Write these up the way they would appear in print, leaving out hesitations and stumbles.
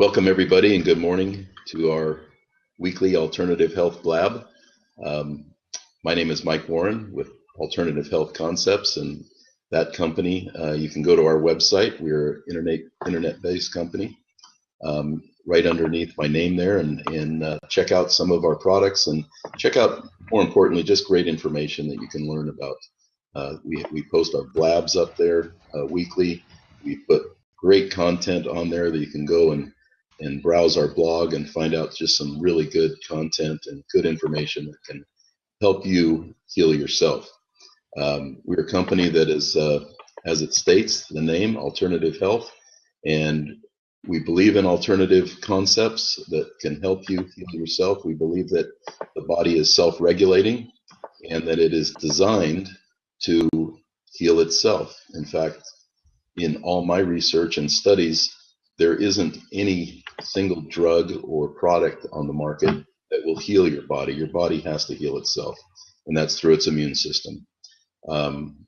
Welcome everybody and good morning to our weekly Alternative Health Blab. My name is Mike Warren with Alternative Health Concepts, and that company, you can go to our website. We're an internet-based company. Right underneath my name there, and check out some of our products, and check out, more importantly, just great information that you can learn about. We post our blabs up there weekly. We put great content on there that you can go and browse our blog and find out just some really good content and good information that can help you heal yourself. We're a company that is, as it states, the name, Alternative Health, and we believe in alternative concepts that can help you heal yourself. We believe that the body is self-regulating and that it is designed to heal itself. In fact, in all my research and studies, there isn't any single drug or product on the market that will heal your body. Your body has to heal itself, and that's through its immune system.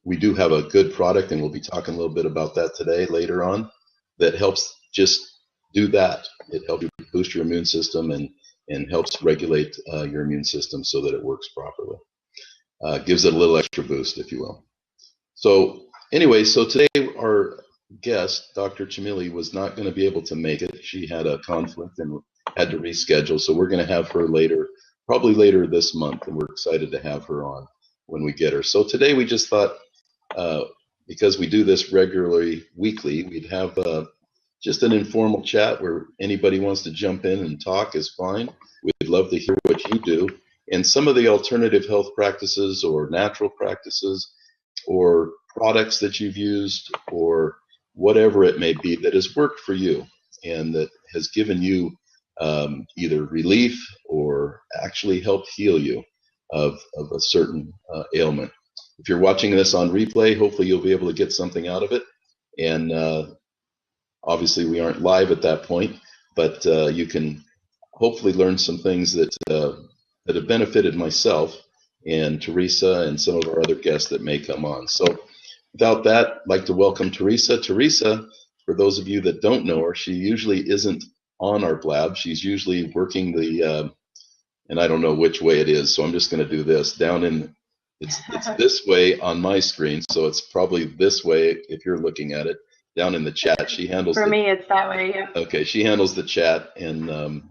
We do have a good product, and we'll be talking a little bit about that today, later on, that helps just do that. It helps you boost your immune system and helps regulate your immune system so that it works properly. Gives it a little extra boost, if you will. So anyway, so today our guest, Dr. Chamili, was not going to be able to make it. She had a conflict and had to reschedule, so we're going to have her later, probably later this month, and we're excited to have her on when we get her. So today we just thought, because we do this regularly, weekly, we'd have just an informal chat where anybody wants to jump in and talk is fine. We'd love to hear what you do and some of the alternative health practices or natural practices or products that you've used or whatever it may be that has worked for you and that has given you either relief or actually helped heal you of a certain ailment. If you're watching this on replay, hopefully you'll be able to get something out of it. And obviously we aren't live at that point, but you can hopefully learn some things that have benefited myself and Teresa and some of our other guests that may come on. So without that, I'd like to welcome Teresa. Teresa, for those of you that don't know her, she usually isn't on our blab. She's usually working the, and I don't know which way it is, so I'm just going to do this. Down in, it's this way on my screen, so it's probably this way if you're looking at it. Down in the chat, she handles. For me, it's that way. Yeah. Okay, she handles the chat and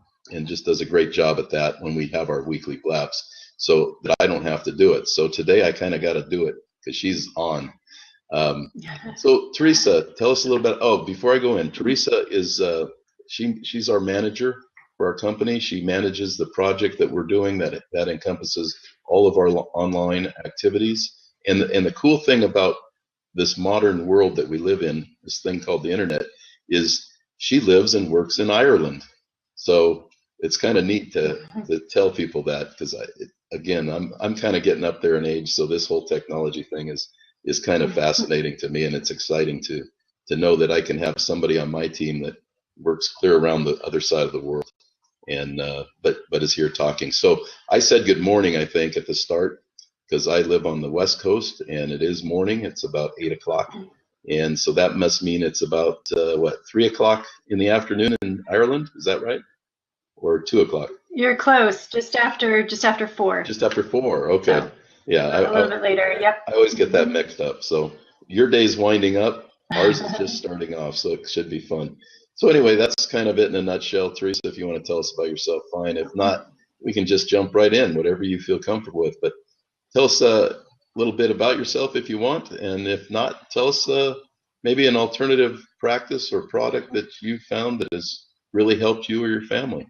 just does a great job at that when we have our weekly blabs, so that I don't have to do it. So today I kind of got to do it because she's on. So Teresa, tell us a little bit. Oh, before I go in, Teresa is she's our manager for our company. She manages the project that we're doing that encompasses all of our online activities. And the cool thing about this modern world that we live in, this thing called the internet, is she lives and works in Ireland. So it's kind of neat to tell people that, because again, I'm kind of getting up there in age, so this whole technology thing is kind of fascinating to me, and it's exciting to know that I can have somebody on my team that works clear around the other side of the world, and but is here talking. So I said good morning, I think, at the start, because I live on the West Coast and it is morning. It's about 8 o'clock. And so that must mean it's about, 3 o'clock in the afternoon in Ireland? Is that right? Or 2 o'clock? You're close, just after 4. Just after 4, okay. So, yeah. A little bit later, yep. I always get that mixed up. So your day's winding up, ours is just starting off, so it should be fun. So anyway, that's kind of it in a nutshell. Teresa, if you want to tell us about yourself, fine. If not, we can just jump right in, whatever you feel comfortable with. But tell us a little bit about yourself if you want, and if not, tell us maybe an alternative practice or product that you found that has really helped you or your family.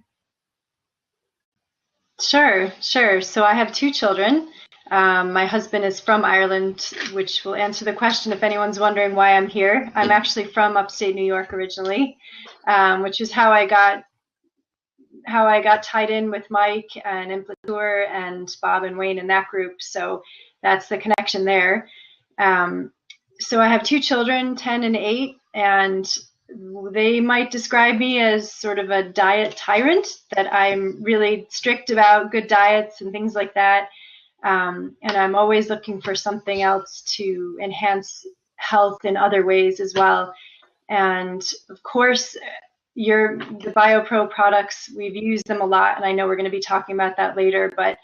Sure. So I have 2 children. My husband is from Ireland, which will answer the question if anyone's wondering why I'm here. I'm actually from upstate New York originally, which is how I got tied in with Mike and Implantur and Bob and Wayne in that group. So that's the connection there. So I have 2 children, 10 and 8, and they might describe me as sort of a diet tyrant, that I'm really strict about good diets and things like that. And I'm always looking for something else to enhance health in other ways as well. And of course, the BioPro products, we've used them a lot, and I know we're going to be talking about that later, but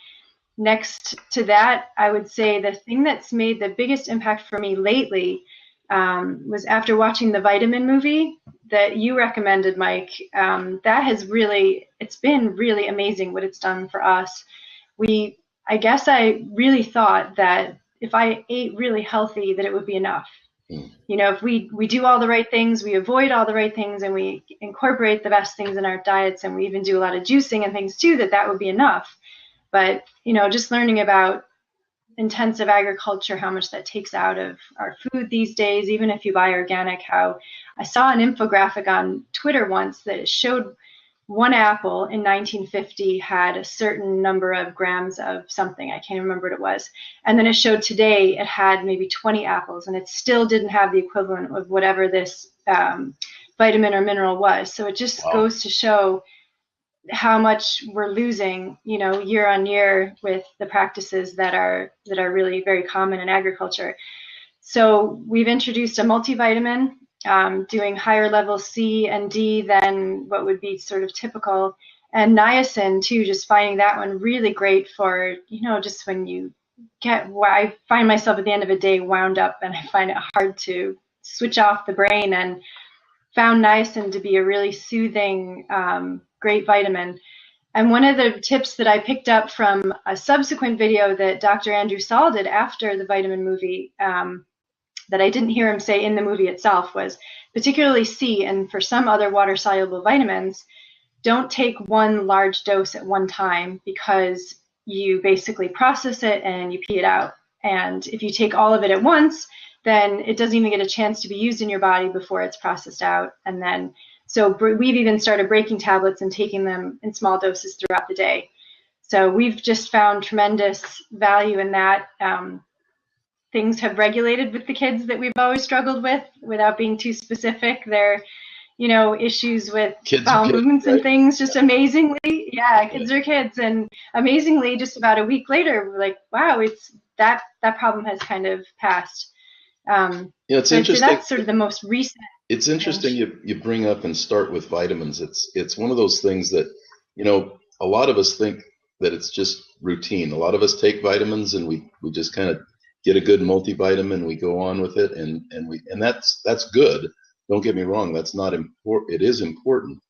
next to that, I would say the thing that's made the biggest impact for me lately was after watching the vitamin movie that you recommended, Mike. That has it's been really amazing what it's done for us. I guess I really thought that if I ate really healthy, that it would be enough. You know, if we do all the right things, we avoid all the right things, and we incorporate the best things in our diets, and we even do a lot of juicing and things too, that would be enough. But, you know, just learning about intensive agriculture, how much that takes out of our food these days, even if you buy organic, how I saw an infographic on Twitter once that showed one apple in 1950 had a certain number of grams of something. I can't remember what it was. And then it showed today it had maybe 20 apples, and it still didn't have the equivalent of whatever this vitamin or mineral was. So it just goes to show how much we're losing, you know, year on year with the practices that are really very common in agriculture. So we've introduced a multivitamin, doing higher level C and D than what would be sort of typical, and niacin too, just finding that one really great for, you know, just when you I find myself at the end of a day wound up and I find it hard to switch off the brain, and found niacin to be a really soothing, great vitamin. And one of the tips that I picked up from a subsequent video that Dr. Andrew Saul did after the vitamin movie, that I didn't hear him say in the movie itself, was particularly C, and for some other water-soluble vitamins, don't take one large dose at one time, because you basically process it and you pee it out. And if you take all of it at once, then it doesn't even get a chance to be used in your body before it's processed out. And then, so we've even started breaking tablets and taking them in small doses throughout the day. So we've just found tremendous value in that. Things have regulated with the kids that we've always struggled with, without being too specific. They're, you know, issues with bowel movements and things, just amazingly, kids are kids, and amazingly, just about a week later, we're like, wow, it's that problem has kind of passed. It's interesting. That's sort of the most recent. It's interesting you bring up and start with vitamins. It's one of those things that, you know, a lot of us think that it's just routine. A lot of us take vitamins and we just kind of get a good multivitamin, we go on with it, and that's good. Don't get me wrong, that's not important. It is important,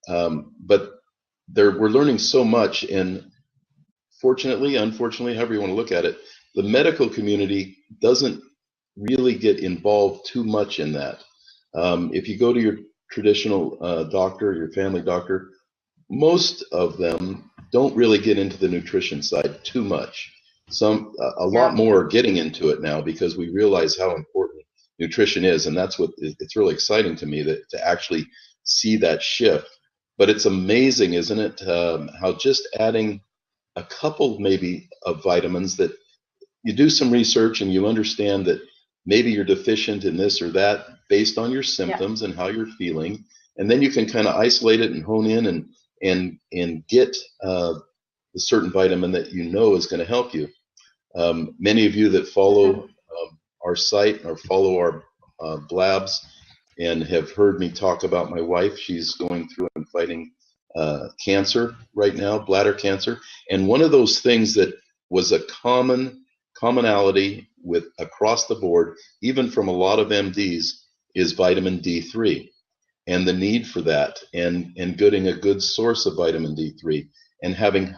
but we're learning so much, and fortunately, unfortunately, however you want to look at it, the medical community doesn't really get involved too much in that. If you go to your traditional doctor, your family doctor, most of them don't really get into the nutrition side too much. A lot more are getting into it now, because we realize how important nutrition is, and that's what it's really exciting to me, that to actually see that shift. But it's amazing, isn't it, how just adding a couple maybe of vitamins, that you do some research and you understand that maybe you're deficient in this or that based on your symptoms and how you're feeling, and then you can kind of isolate it and hone in and get the certain vitamin that you know is going to help you. Many of you that follow our site or follow our blabs and have heard me talk about my wife. She's going through and fighting cancer right now, bladder cancer. And one of those things that was a commonality with across the board, even from a lot of MDs, is vitamin D3 and the need for that, and getting a good source of vitamin D3 and having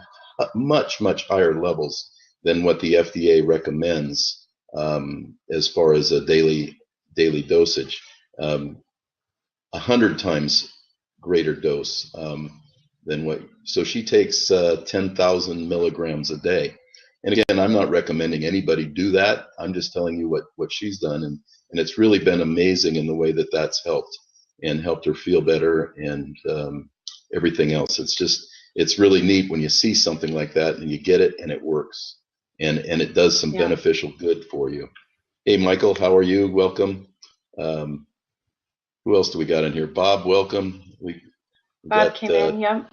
much higher levels than what the FDA recommends as far as a daily dosage, 100 times greater dose than what. So she takes 10,000 milligrams a day. And again, I'm not recommending anybody do that. I'm just telling you what she's done, and it's really been amazing in the way that that's helped her feel better and everything else. It's really neat when you see something like that and you get it and it works. And it does some beneficial good for you. Hey, Michael, how are you? Welcome. Who else do we got in here? Bob, welcome. Bob came in, yeah.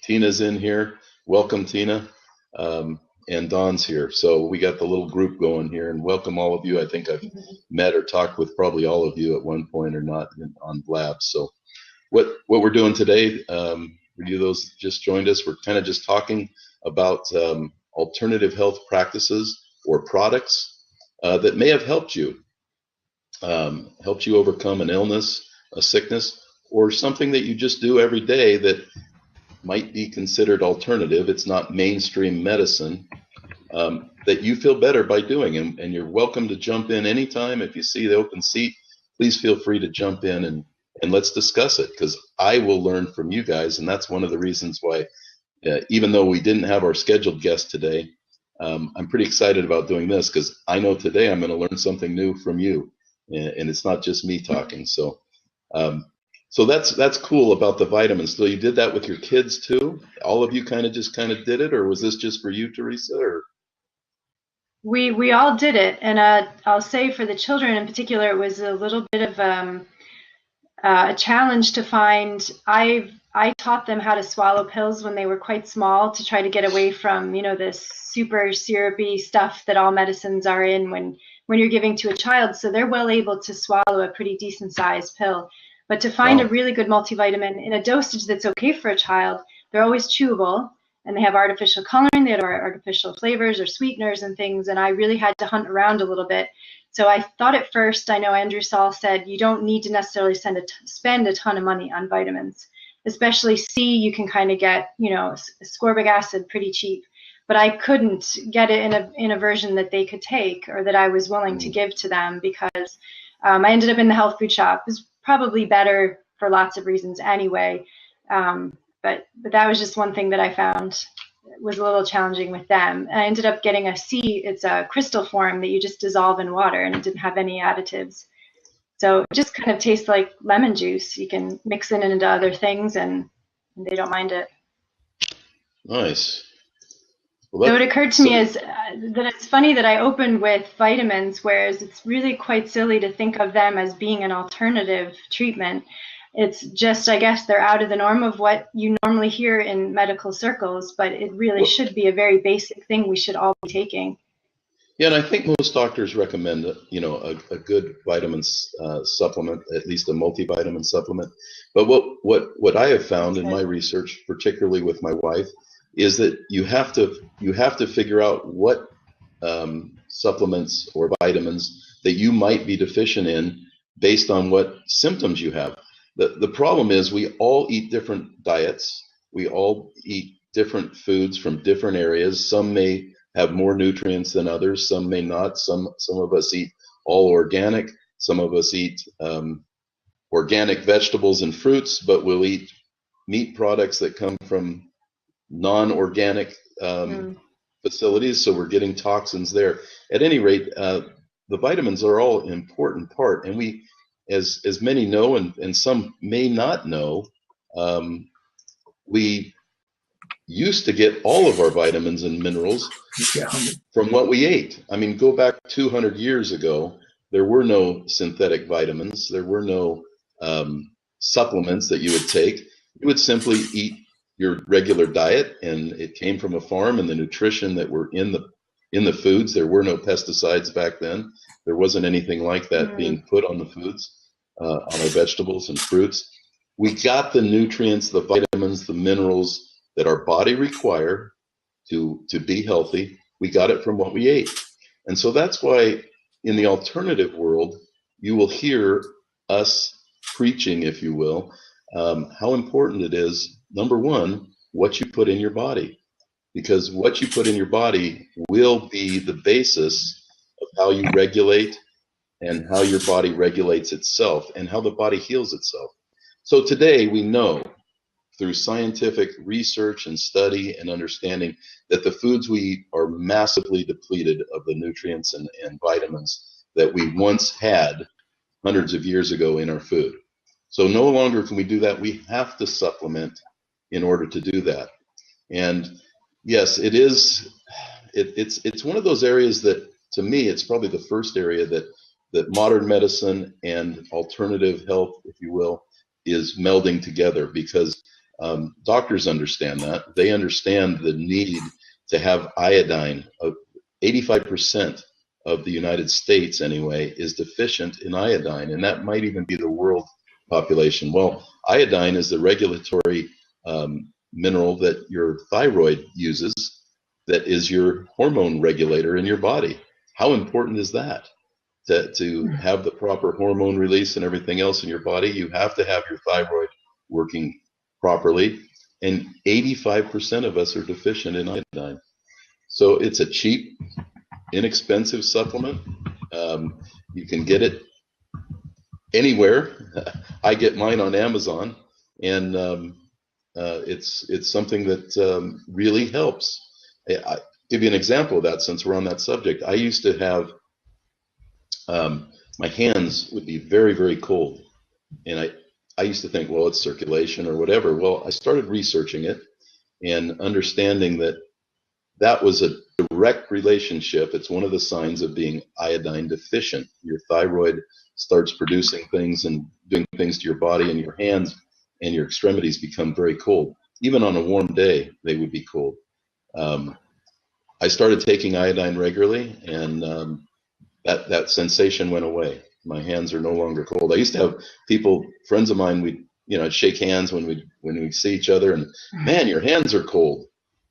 Tina's in here. Welcome, Tina. And Don's here. So we got the little group going here, and welcome all of you. I think I've met or talked with probably all of you at one point or not on Blab. So what we're doing today, for you those just joined us, we're kind of just talking about alternative health practices or products that may have helped you overcome an illness, a sickness, or something that you just do every day that might be considered alternative. It's not mainstream medicine, that you feel better by doing. And you're welcome to jump in anytime. If you see the open seat, please feel free to jump in and let's discuss it, because I will learn from you guys. And that's one of the reasons why, even though we didn't have our scheduled guest today, I'm pretty excited about doing this, because I know today I'm going to learn something new from you. And it's not just me talking. So so that's cool about the vitamins. So you did that with your kids too? All of you kind of did it, or was this just for you, Teresa? Or We all did it, and I'll say for the children in particular, it was a little bit of a challenge to find. I taught them how to swallow pills when they were quite small, to try to get away from, this super syrupy stuff that all medicines are in when you're giving to a child. So they're well able to swallow a pretty decent sized pill. But to find a really good multivitamin in a dosage that's okay for a child, they're always chewable, and they have artificial coloring, they have artificial flavors or sweeteners and things, and I really had to hunt around a little bit. So I thought at first, I know Andrew Saul said, you don't need to necessarily spend a ton of money on vitamins. Especially C, you can kind of get, ascorbic acid pretty cheap. But I couldn't get it in a version that they could take, or that I was willing to give to them, because I ended up in the health food shop. It was probably better for lots of reasons anyway. But that was just one thing that I found was a little challenging with them. I ended up getting a C. It's a crystal form that you just dissolve in water, and it didn't have any additives. So it just kind of tastes like lemon juice. You can mix it into other things, and they don't mind it. Nice. Well, so it occurred to me is that it's funny that I opened with vitamins, whereas it's really quite silly to think of them as being an alternative treatment. It's just, I guess, they're out of the norm of what you normally hear in medical circles, but it really should be a very basic thing we should all be taking. Yeah, and I think most doctors recommend, a good vitamin supplement, at least a multivitamin supplement. But what I have found in my research, particularly with my wife, is that you have to figure out what supplements or vitamins that you might be deficient in based on what symptoms you have. The problem is we all eat different diets. We all eat different foods from different areas. Some may have more nutrients than others. Some may not. Some of us eat all organic. Some of us eat organic vegetables and fruits, but we'll eat meat products that come from non-organic facilities. So we're getting toxins there. At any rate, the vitamins are all an important part, and we, as many know, and some may not know, we used to get all of our vitamins and minerals from what we ate. I mean, go back 200 years ago, there were no synthetic vitamins. There were no supplements that you would take. You would simply eat your regular diet, and it came from a farm, and the nutrition that were in the foods. There were no pesticides back then. There wasn't anything like that being put on the foods, on our vegetables and fruits. We got the nutrients, the vitamins, the minerals that our body require to be healthy. We got it from what we ate. And so that's why in the alternative world, you will hear us preaching, if you will, how important it is, number one, what you put in your body. Because what you put in your body will be the basis of how you regulate and how your body regulates itself and how the body heals itself. So today we know through scientific research and study and understanding that the foods we eat are massively depleted of the nutrients and vitamins that we once had hundreds of years ago in our food. So no longer can we do that. We have to supplement in order to do that. And yes, it's one of those areas that, to me, it's probably the first area that modern medicine and alternative health, if you will, is melding together, because doctors understand that. They understand the need to have iodine. 85% of the United States, anyway, is deficient in iodine, and that might even be the world population. Well, iodine is the regulatory mineral that your thyroid uses, that is your hormone regulator in your body. How important is that? To have the proper hormone release and everything else in your body, you have to have your thyroid working properly. And 85% of us are deficient in iodine. So it's a cheap, inexpensive supplement. You can get it anywhere. I get mine on Amazon, and it's something that really helps. I give you an example of that since we're on that subject. I used to have my hands would be very, very cold, and I used to think, well, it's circulation or whatever. Well, I started researching it and understanding that that was a direct relationship. It's one of the signs of being iodine deficient. Your thyroid starts producing things and doing things to your body, and your hands and your extremities become very cold. Even on a warm day, they would be cold. I started taking iodine regularly, and that sensation went away. My hands are no longer cold. I used to have people, friends of mine, I'd shake hands when we see each other, and man, your hands are cold.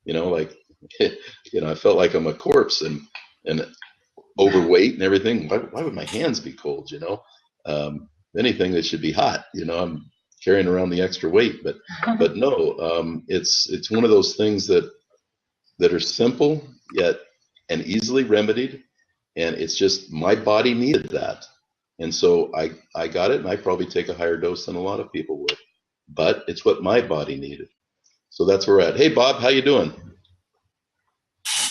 Like, I felt like I'm a corpse and overweight and everything. Why would my hands be cold? Anything that should be hot. I'm carrying around the extra weight, but no, it's one of those things that are simple yet and easily remedied, and it's just my body needed that, and so I got it, and I probably take a higher dose than a lot of people would, but it's what my body needed. So that's where we're at. Hey, Bob, how you doing?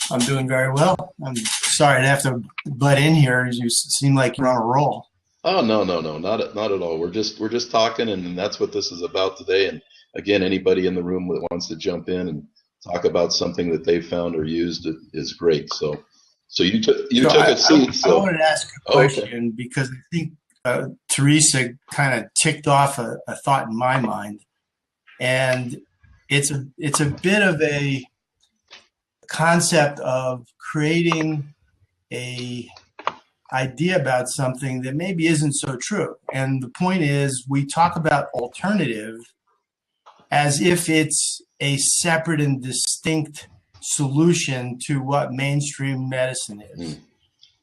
I'm doing very well. I'm sorry to have to butt in here. You seem like you're on a roll. Oh, no, not at all. We're just talking, and that's what this is about today. And again, anybody in the room that wants to jump in and talk about something that they found or used is great. So you took a seat. I wanted to ask a question because I think Teresa kind of ticked off a thought in my mind, and it's a bit of a concept of creating a idea about something that maybe isn't so true. And the point is, we talk about alternative as if it's a separate and distinct solution to what mainstream medicine is.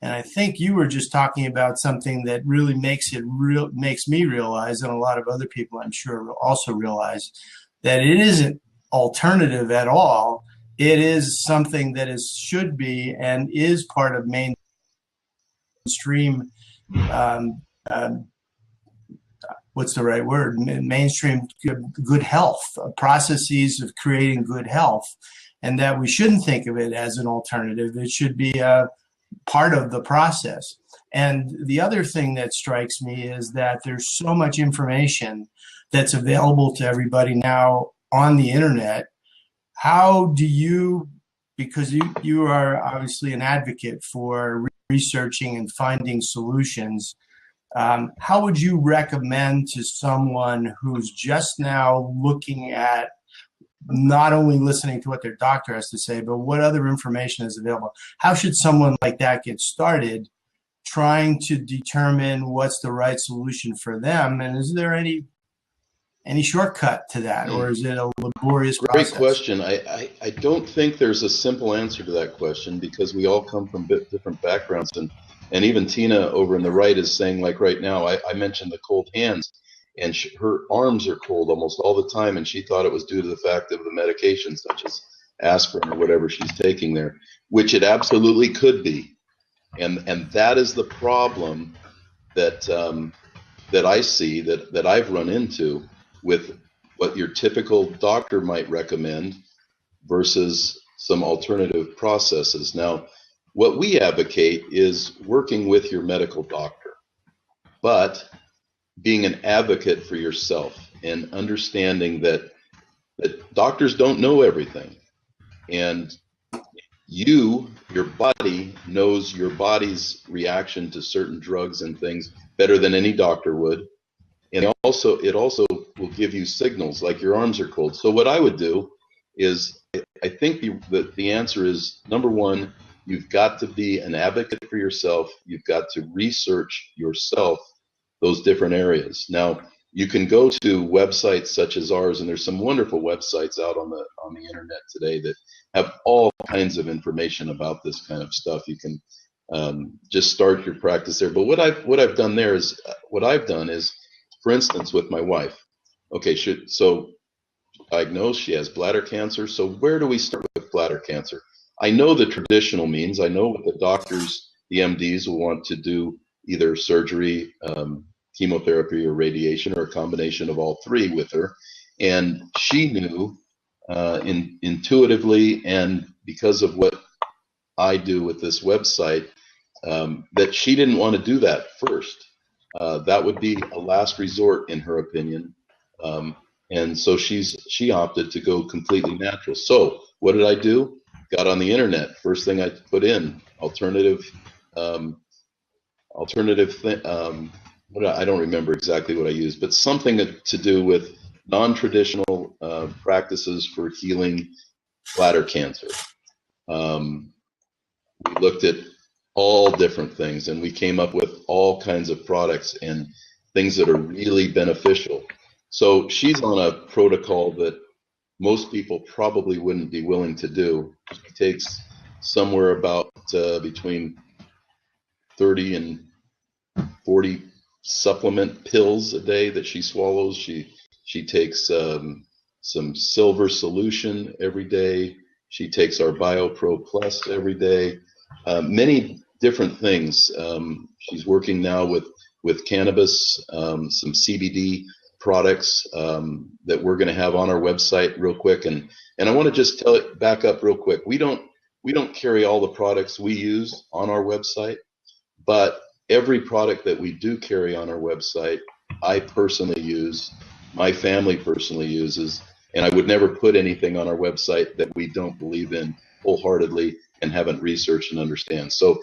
And I think you were just talking about something that really makes me realize, and a lot of other people I'm sure also realize, that it isn't alternative at all. It is something that should be and is part of mainstream, what's the right word? Mainstream good health, processes of creating good health, and that we shouldn't think of it as an alternative. It should be a part of the process. And the other thing that strikes me is that there's so much information that's available to everybody now on the internet. How do you, because you are obviously an advocate for researching and finding solutions, how would you recommend to someone who's just now looking at not only listening to what their doctor has to say, but what other information is available? How should someone like that get started trying to determine what's the right solution for them? And is there any shortcut to that, or is it a laborious process? Great question. I don't think there's a simple answer to that question, because we all come from different backgrounds, and even Tina over in the right is saying, like right now, I mentioned the cold hands, and her arms are cold almost all the time, and she thought it was due to the fact of the medication such as aspirin or whatever she's taking there, which it absolutely could be, and that is the problem that I see, that I've run into with what your typical doctor might recommend versus some alternative processes. Now, what we advocate is working with your medical doctor, but being an advocate for yourself and understanding that doctors don't know everything. And your body knows your body's reaction to certain drugs and things better than any doctor would. And it also will give you signals like your arms are cold. So what I would do is, I think the answer is, number one, you've got to be an advocate for yourself. You've got to research yourself those different areas. Now, you can go to websites such as ours, and there's some wonderful websites out on the internet today that have all kinds of information about this kind of stuff. You can just start your practice there. But what I've done there is, for instance, with my wife. Okay, so diagnosed, she has bladder cancer. So where do we start with bladder cancer? I know the traditional means. I know what the doctors, the MDs, will want to do, either surgery, chemotherapy, or radiation, or a combination of all three with her. And she knew intuitively, and because of what I do with this website, that she didn't want to do that first. That would be a last resort, in her opinion. And so she opted to go completely natural. So what did I do? Got on the internet. First thing I put in, alternative I don't remember exactly what I used, but something to do with non-traditional practices for healing bladder cancer. We looked at all different things, and we came up with all kinds of products and things that are really beneficial. So she's on a protocol that most people probably wouldn't be willing to do. She takes somewhere about between 30 and 40 supplement pills a day that she swallows. She takes some silver solution every day. She takes our BioPro Plus every day. Many different things. She's working now with cannabis, some CBD products that we're going to have on our website real quick. And I want to just back up real quick. We don't carry all the products we use on our website, but every product that we do carry on our website, I personally use, my family personally uses, and I would never put anything on our website that we don't believe in wholeheartedly and haven't researched and understand. So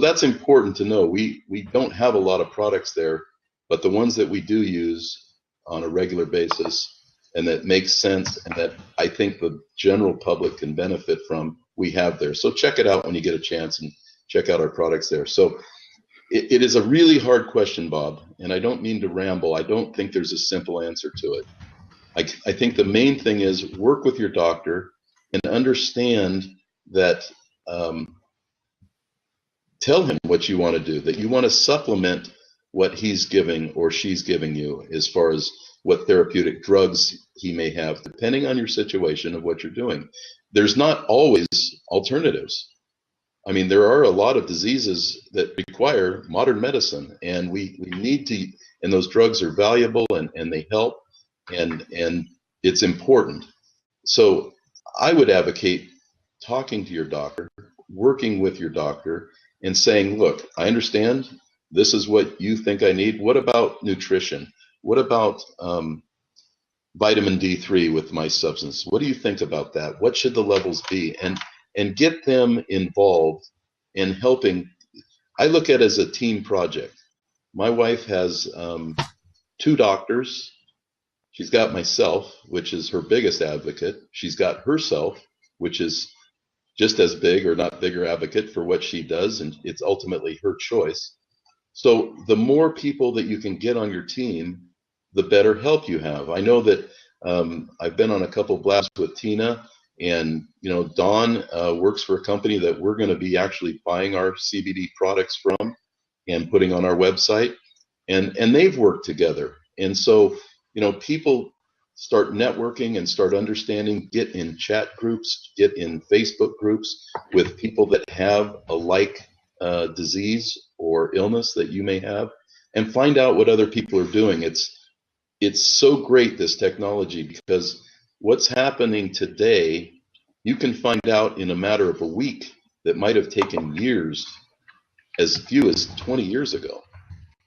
that's important to know. We don't have a lot of products there, but the ones that we do use on a regular basis and that makes sense and that I think the general public can benefit from, we have there. So check it out when you get a chance and check out our products there. So it is a really hard question, Bob, and I don't mean to ramble. I don't think there's a simple answer to it. I think the main thing is work with your doctor and understand that, tell him what you want to do, that you want to supplement what he's giving or she's giving you as far as what therapeutic drugs he may have, depending on your situation of what you're doing. There's not always alternatives. I mean, there are a lot of diseases that require modern medicine, and we need to, and those drugs are valuable and they help, and it's important. So I would advocate talking to your doctor, working with your doctor, and saying, look, I understand this is what you think I need. What about nutrition? What about vitamin D3 with my substance? What do you think about that? What should the levels be? And get them involved in helping. I look at it as a team project. My wife has 2 doctors. She's got myself, which is her biggest advocate. She's got herself, which is just as big or not bigger advocate for what she does, and it's ultimately her choice. So the more people that you can get on your team, the better help you have. I know that I've been on a couple blabs with Tina, and Dawn works for a company that we're going to be actually buying our CBD products from and putting on our website, and they've worked together. And so people start networking and start understanding, get in chat groups, get in Facebook groups with people that have a like disease or illness that you may have, and find out what other people are doing. It's so great, this technology, because what's happening today, you can find out in a matter of a week that might have taken years, as few as 20 years ago,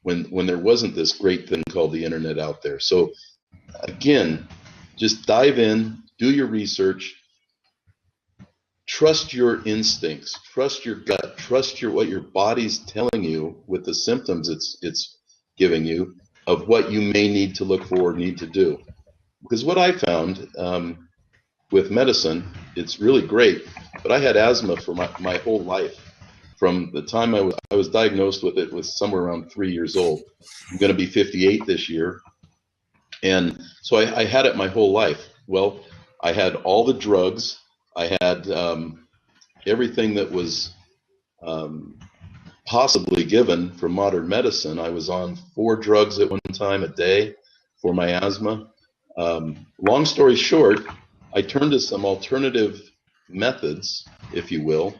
when there wasn't this great thing called the internet out there. So again, just dive in, do your research, trust your instincts, trust your gut, trust what your body's telling you with the symptoms it's giving you of what you may need to look for or need to do. Because what I found with medicine, it's really great, but I had asthma for my whole life. From the time I was diagnosed with it was somewhere around 3 years old. I'm going to be 58 this year. And so I had it my whole life. Well, I had all the drugs. I had everything that was possibly given from modern medicine. I was on 4 drugs at one time a day for my asthma. Long story short, I turned to some alternative methods, if you will,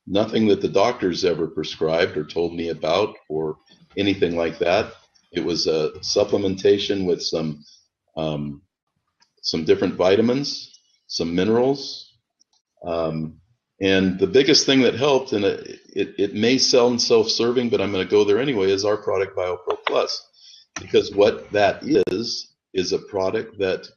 nothing that the doctors ever prescribed or told me about or anything like that. It was a supplementation with some different vitamins, some minerals, and the biggest thing that helped, and it may sound self-serving, but I'm going to go there anyway, is our product BioPro Plus, because what that is a product that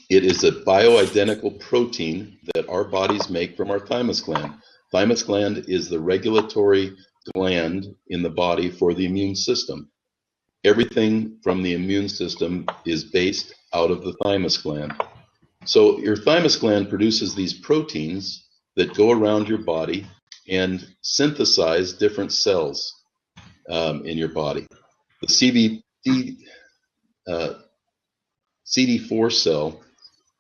it is a bioidentical protein that our bodies make from our thymus gland. Thymus gland is the regulatory gland in the body for the immune system. Everything from the immune system is based out of the thymus gland. So your thymus gland produces these proteins that go around your body and synthesize different cells in your body. The CD4 cell,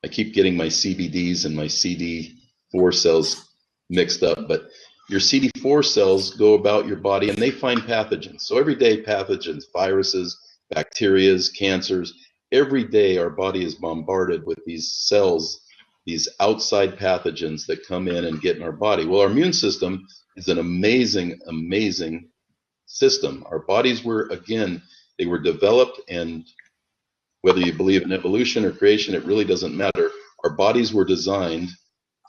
I keep getting my CBDs and my CD4 cells mixed up, but your CD4 cells go about your body and they find pathogens. So every day pathogens, viruses, bacteria, cancers, every day our body is bombarded with these cells, these outside pathogens that come in and get in our body. Well, our immune system is an amazing, amazing system. Our bodies were, again, they were developed, and whether you believe in evolution or creation, it really doesn't matter. Our bodies were designed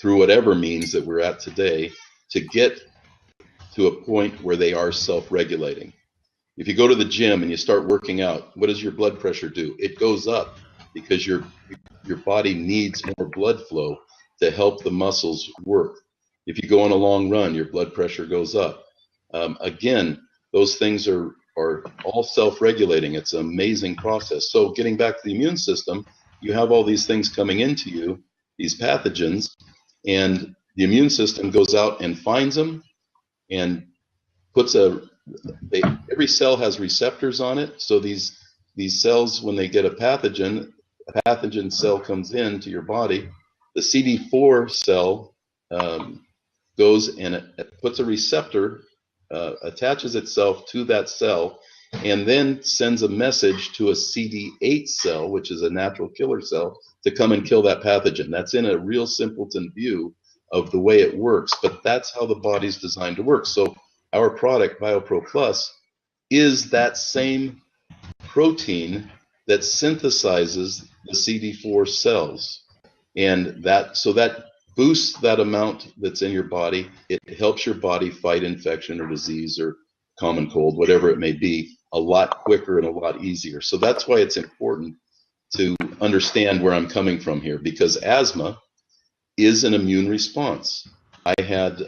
through whatever means that we're at today to get to a point where they are self-regulating. If you go to the gym and you start working out, what does your blood pressure do? It goes up because your body needs more blood flow to help the muscles work. If you go on a long run, your blood pressure goes up. Again, those things are all self-regulating. It's an amazing process. So getting back to the immune system, you have all these things coming into you, these pathogens, and the immune system goes out and finds them and puts every cell has receptors on it. So these cells, when they get a pathogen cell comes into your body, the CD4 cell goes and it puts a receptor, attaches itself to that cell, and then sends a message to a CD8 cell, which is a natural killer cell, to come and kill that pathogen. That's in a real simpleton view of the way it works, but that's how the body's designed to work. So our product, BioPro Plus, is that same protein that synthesizes the CD4 cells. And that boosts that amount that's in your body. It helps your body fight infection or disease or common cold, whatever it may be, a lot quicker and a lot easier. So that's why it's important to understand where I'm coming from here, because asthma is an immune response. I had,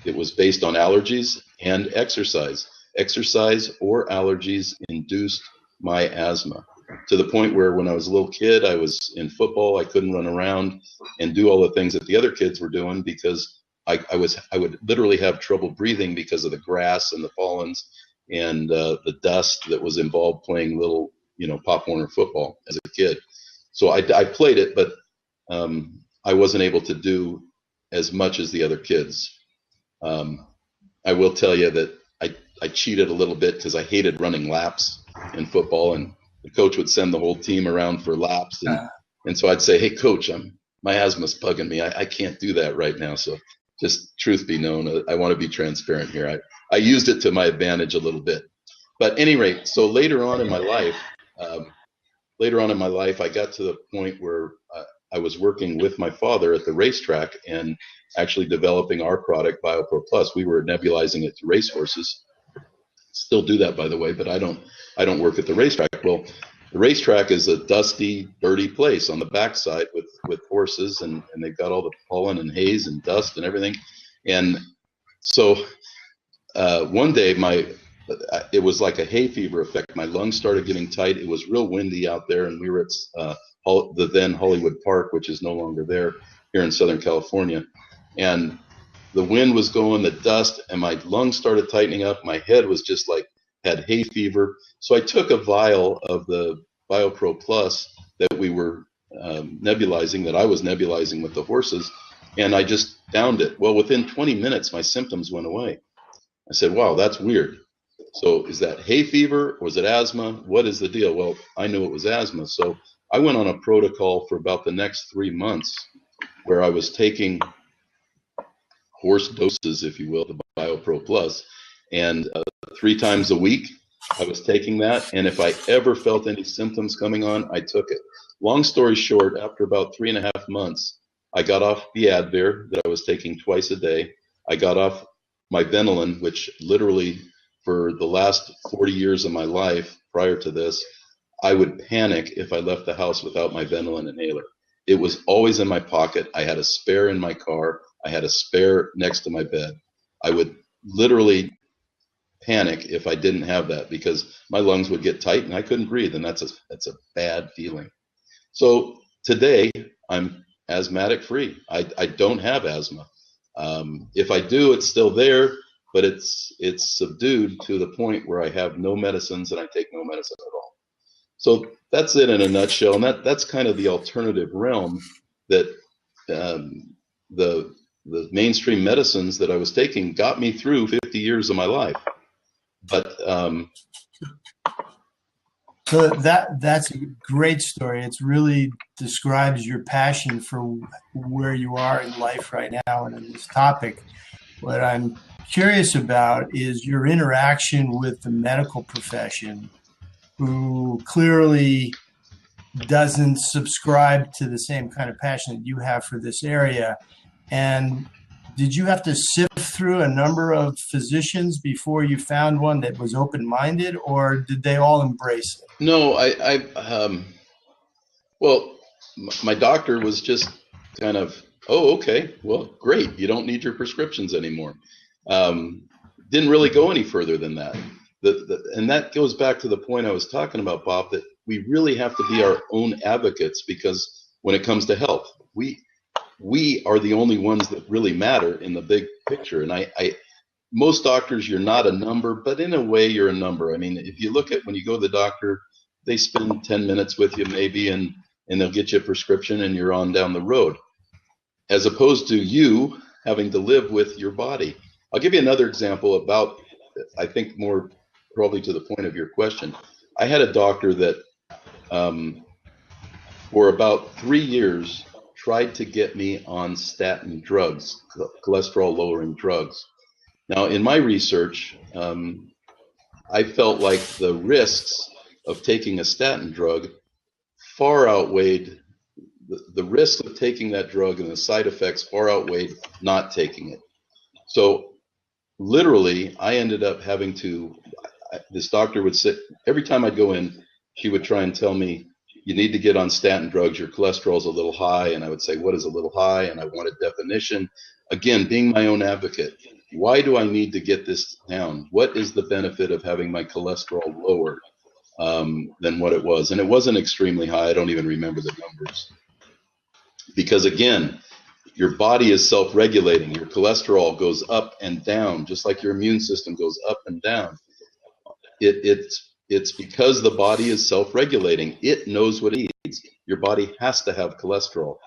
it was based on allergies and exercise. Exercise or allergies induced my asthma, to the point where when I was a little kid, I was in football, I couldn't run around and do all the things that the other kids were doing because I would literally have trouble breathing because of the grass and the pollens and the dust that was involved playing little, Pop Warner football as a kid. So I played it, but I wasn't able to do as much as the other kids. I will tell you that I cheated a little bit because I hated running laps in football, and the coach would send the whole team around for laps, and so I'd say, "Hey, coach, my asthma's bugging me. I can't do that right now." So, just truth be known, I want to be transparent here. I used it to my advantage a little bit, but at any rate, so later on in my life, I got to the point where I was working with my father at the racetrack and actually developing our product, BioPro Plus. We were nebulizing it to racehorses. Still do that, by the way, but I don't work at the racetrack. Well, the racetrack is a dusty, dirty place on the backside with horses, and they've got all the pollen and haze and dust and everything. And so one day it was like a hay fever effect. My lungs started getting tight. It was real windy out there, and we were at the then Hollywood Park, which is no longer there, here in Southern California. And the wind was going, the dust, and my lungs started tightening up. My head was just like had hay fever. So I took a vial of the BioPro Plus that we were nebulizing, that I was nebulizing with the horses, and I just downed it. Well, within 20 minutes, my symptoms went away. I said, wow, that's weird. So is that hay fever? Was it asthma? What is the deal? Well, I knew it was asthma. So I went on a protocol for about the next 3 months where I was taking horse doses, if you will, the BioPro Plus, and 3 times a week I was taking that, and if I ever felt any symptoms coming on, I took it. Long story short, after about 3.5 months, I got off the Advair that I was taking twice a day. I got off my Benylin, which literally for the last 40 years of my life prior to this, I would panic if I left the house without my Benylin inhaler. It was always in my pocket. I had a spare in my car. I had a spare next to my bed. I would literally panic if I didn't have that because my lungs would get tight and I couldn't breathe, and that's a bad feeling. So today I'm asthmatic free. I don't have asthma. If I do, it's still there, but it's subdued to the point where I have no medicines and I take no medicine at all. So that's it in a nutshell, and that's kind of the alternative realm that the mainstream medicines that I was taking got me through 50 years of my life. But so that's a great story. It really describes your passion for where you are in life right now and in this topic. What I'm curious about is your interaction with the medical profession, who clearly doesn't subscribe to the same kind of passion that you have for this area. And did you have to sift through a number of physicians before you found one that was open-minded, or did they all embrace it? no, well, my doctor was just kind of, oh, okay, well, great, you don't need your prescriptions anymore. Didn't really go any further than that. And that goes back to the point I was talking about, Bob, that we really have to be our own advocates, because when it comes to health, we are the only ones that really matter in the big picture. And most doctors, you're not a number, but in a way you're a number. I mean, if you look at when you go to the doctor, they spend 10 minutes with you maybe, and they'll get you a prescription and you're on down the road, as opposed to you having to live with your body. I'll give you another example about, I think more probably to the point of your question. I had a doctor that for about 3 years tried to get me on statin drugs, cholesterol lowering drugs. Now, in my research, I felt like the risks of taking a statin drug far outweighed the risks of taking that drug, and the side effects far outweighed not taking it. So literally, I ended up having to, this doctor would sit, every time I'd go in, she would try and tell me, you need to get on statin drugs, your cholesterol's a little high. And I would say, what is a little high? And I wanted definition. Again, being my own advocate, why do I need to get this down? What is the benefit of having my cholesterol lower than what it was? And it wasn't extremely high. I don't even remember the numbers. Because again, your body is self-regulating. Your cholesterol goes up and down, just like your immune system goes up and down. It's because the body is self-regulating. It knows what it needs. Your body has to have cholesterol.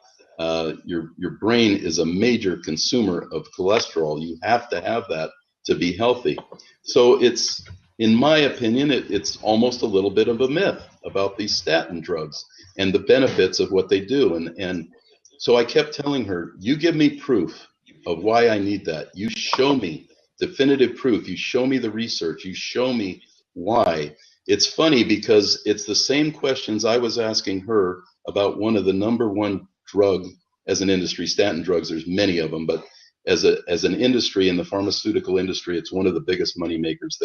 Your brain is a major consumer of cholesterol. You have to have that to be healthy. So it's, in my opinion, it's almost a little bit of a myth about these statin drugs and the benefits of what they do. And so I kept telling her, you give me proof of why I need that. You show me definitive proof. You show me the research. You show me why. It's funny because it's the same questions I was asking her about one of the #1 drug as an industry, statin drugs. There's many of them, but as an industry, in the pharmaceutical industry, it's one of the biggest money makers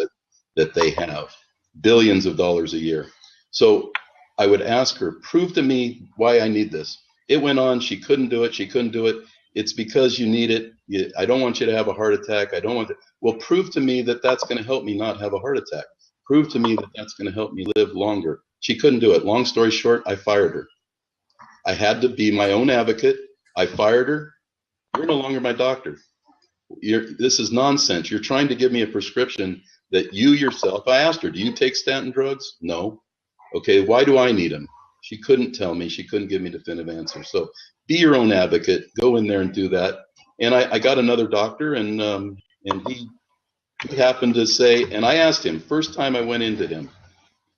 that they have, billions of dollars a year. So I would ask her, prove to me why I need this. It went on. She couldn't do it. She couldn't do it. It's because you need it. I don't want you to have a heart attack. I don't want to. Well, prove to me that that's going to help me not have a heart attack. Prove to me that that's going to help me live longer. She couldn't do it. Long story short, I fired her. I had to be my own advocate. I fired her. You're no longer my doctor. This is nonsense. You're trying to give me a prescription that you yourself, I asked her, do you take statin drugs? No. Okay, why do I need them? She couldn't tell me. She couldn't give me a definitive answer. So be your own advocate. Go in there and do that. And I got another doctor, and he happened to say, and I asked him, first time I went into him,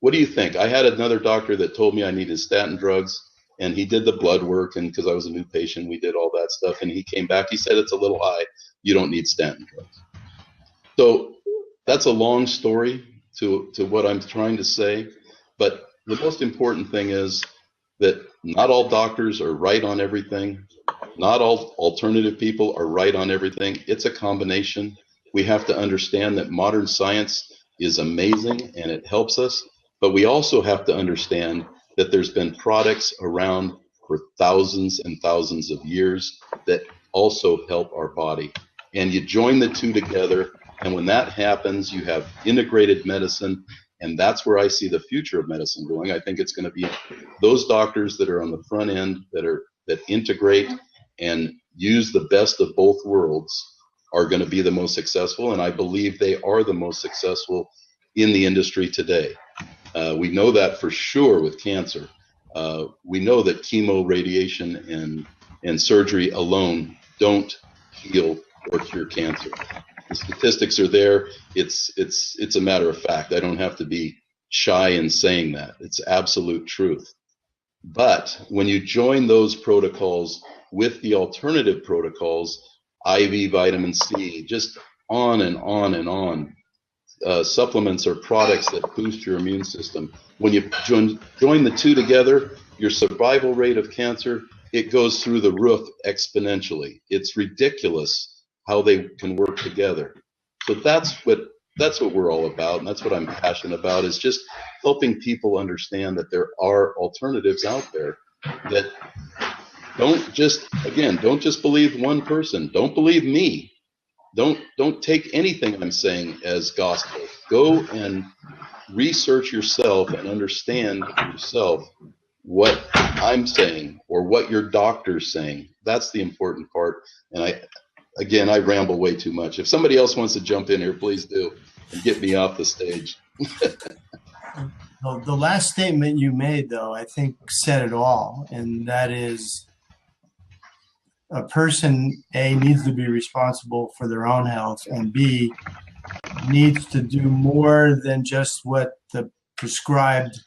what do you think? I had another doctor that told me I needed statin drugs, and he did the blood work, and because I was a new patient, we did all that stuff, and he came back, he said, it's a little high. You don't need statin drugs. So that's a long story to what I'm trying to say, but the most important thing is that not all doctors are right on everything. Not all alternative people are right on everything. It's a combination. We have to understand that modern science is amazing and it helps us, but we also have to understand that there's been products around for thousands and thousands of years that also help our body. And you join the two together, and when that happens, you have integrated medicine, and that's where I see the future of medicine going. I think it's going to be those doctors that are on the front end that integrate and use the best of both worlds are going to be the most successful, and I believe they are the most successful in the industry today. We know that for sure with cancer. We know that chemo, radiation, and surgery alone don't heal or cure cancer. The statistics are there. It's a matter of fact. I don't have to be shy in saying that. It's absolute truth. But when you join those protocols with the alternative protocols, IV vitamin C, just on and on and on, supplements or products that boost your immune system. When you join the two together, your survival rate of cancer, it goes through the roof exponentially. It's ridiculous how they can work together. So that's what we're all about, and that's what I'm passionate about, is just helping people understand that there are alternatives out there that don't just believe one person. Don't believe me. Don't take anything I'm saying as gospel. Go and research yourself and understand yourself what I'm saying or what your doctor's saying. That's the important part. And I ramble way too much. If somebody else wants to jump in here, please do and get me off the stage. The last statement you made, though, I think said it all, and that is a person, A, needs to be responsible for their own health, and B, needs to do more than just what the prescribed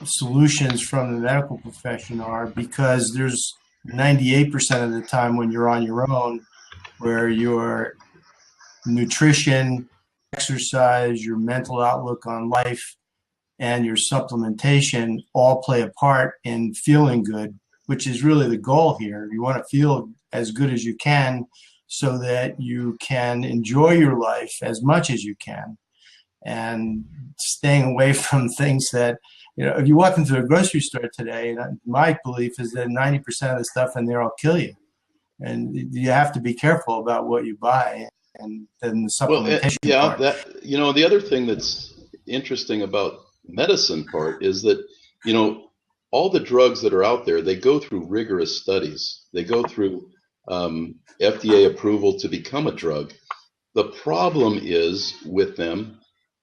solutions from the medical profession are, because there's 98% of the time when you're on your own where your nutrition, exercise, your mental outlook on life, and your supplementation all play a part in feeling good, which is really the goal here. You want to feel as good as you can so that you can enjoy your life as much as you can, and staying away from things that, if you walk into a grocery store today, my belief is that 90% of the stuff in there will kill you. And you have to be careful about what you buy, and then the supplementation part. The other thing that's interesting about medicine part is that, all the drugs that are out there, they go through rigorous studies. They go through FDA approval to become a drug. The problem is with them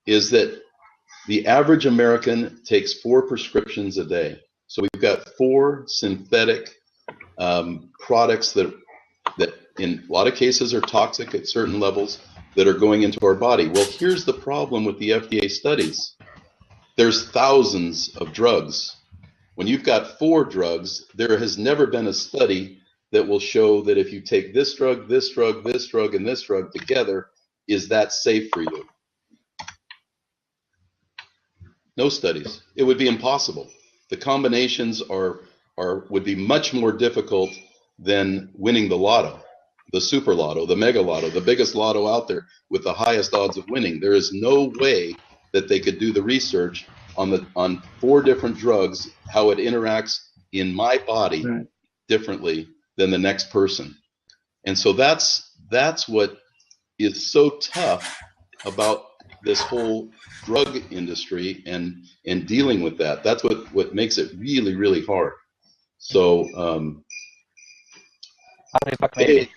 is that the average American takes 4 prescriptions a day. So we've got 4 synthetic products that in a lot of cases are toxic at certain levels that are going into our body. Well, here's the problem with the FDA studies. There's thousands of drugs. When you've got 4 drugs, there has never been a study that will show that if you take this drug, this drug, this drug, and this drug together, is that safe for you? No studies. It would be impossible. The combinations would be much more difficult than winning the lotto, the super lotto, the mega lotto, the biggest lotto out there with the highest odds of winning. There is no way that they could do the research on 4 different drugs, how it interacts in my body differently than the next person. And so that's what is so tough about this whole drug industry and dealing with that. That's what makes it really, really hard. So, hey,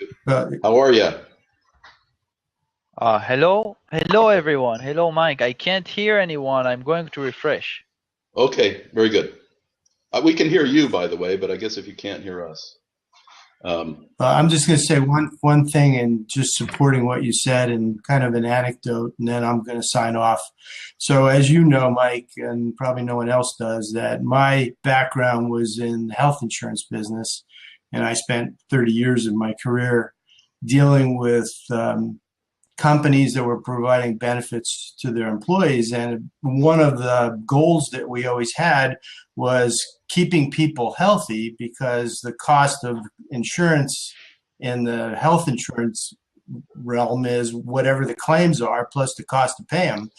how are you? Hello everyone. Hello Mike. I can't hear anyone. I'm going to refresh. Okay, very good. We can hear you, by the way, but I guess if you can't hear us. I'm just going to say one thing and just supporting what you said and kind of an anecdote, and then I'm going to sign off. So as you know, Mike, and probably no one else does, that my background was in the health insurance business, and I spent 30 years of my career dealing with companies that were providing benefits to their employees. And one of the goals that we always had was keeping people healthy, because the cost of insurance in the health insurance realm is whatever the claims are plus the cost to pay them.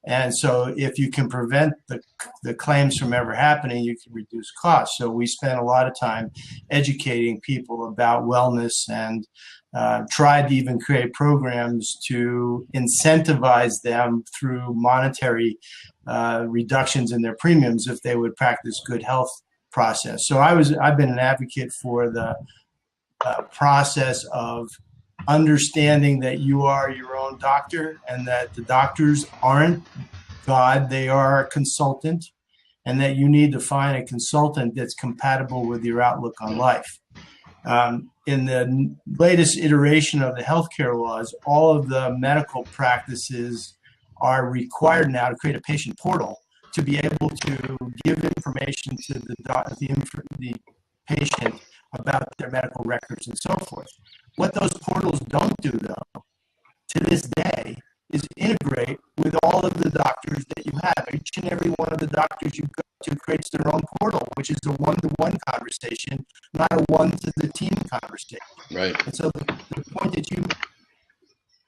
And so if you can prevent the claims from ever happening, you can reduce costs. So we spent a lot of time educating people about wellness and tried to even create programs to incentivize them through monetary reductions in their premiums if they would practice good health process. So I've been an advocate for the process of understanding that you are your own doctor and that the doctors aren't God, they are a consultant, and that you need to find a consultant that's compatible with your outlook on life. In the latest iteration of the healthcare laws, all of the medical practices are required now to create a patient portal to be able to give information to the patient about their medical records and so forth. What those portals don't do, though, to this day, is integrate with all of the doctors that you have. Each and every one of the doctors you go to creates their own portal, which is a one-to-one conversation, not a one-to-the-team conversation. Right. And so the point that you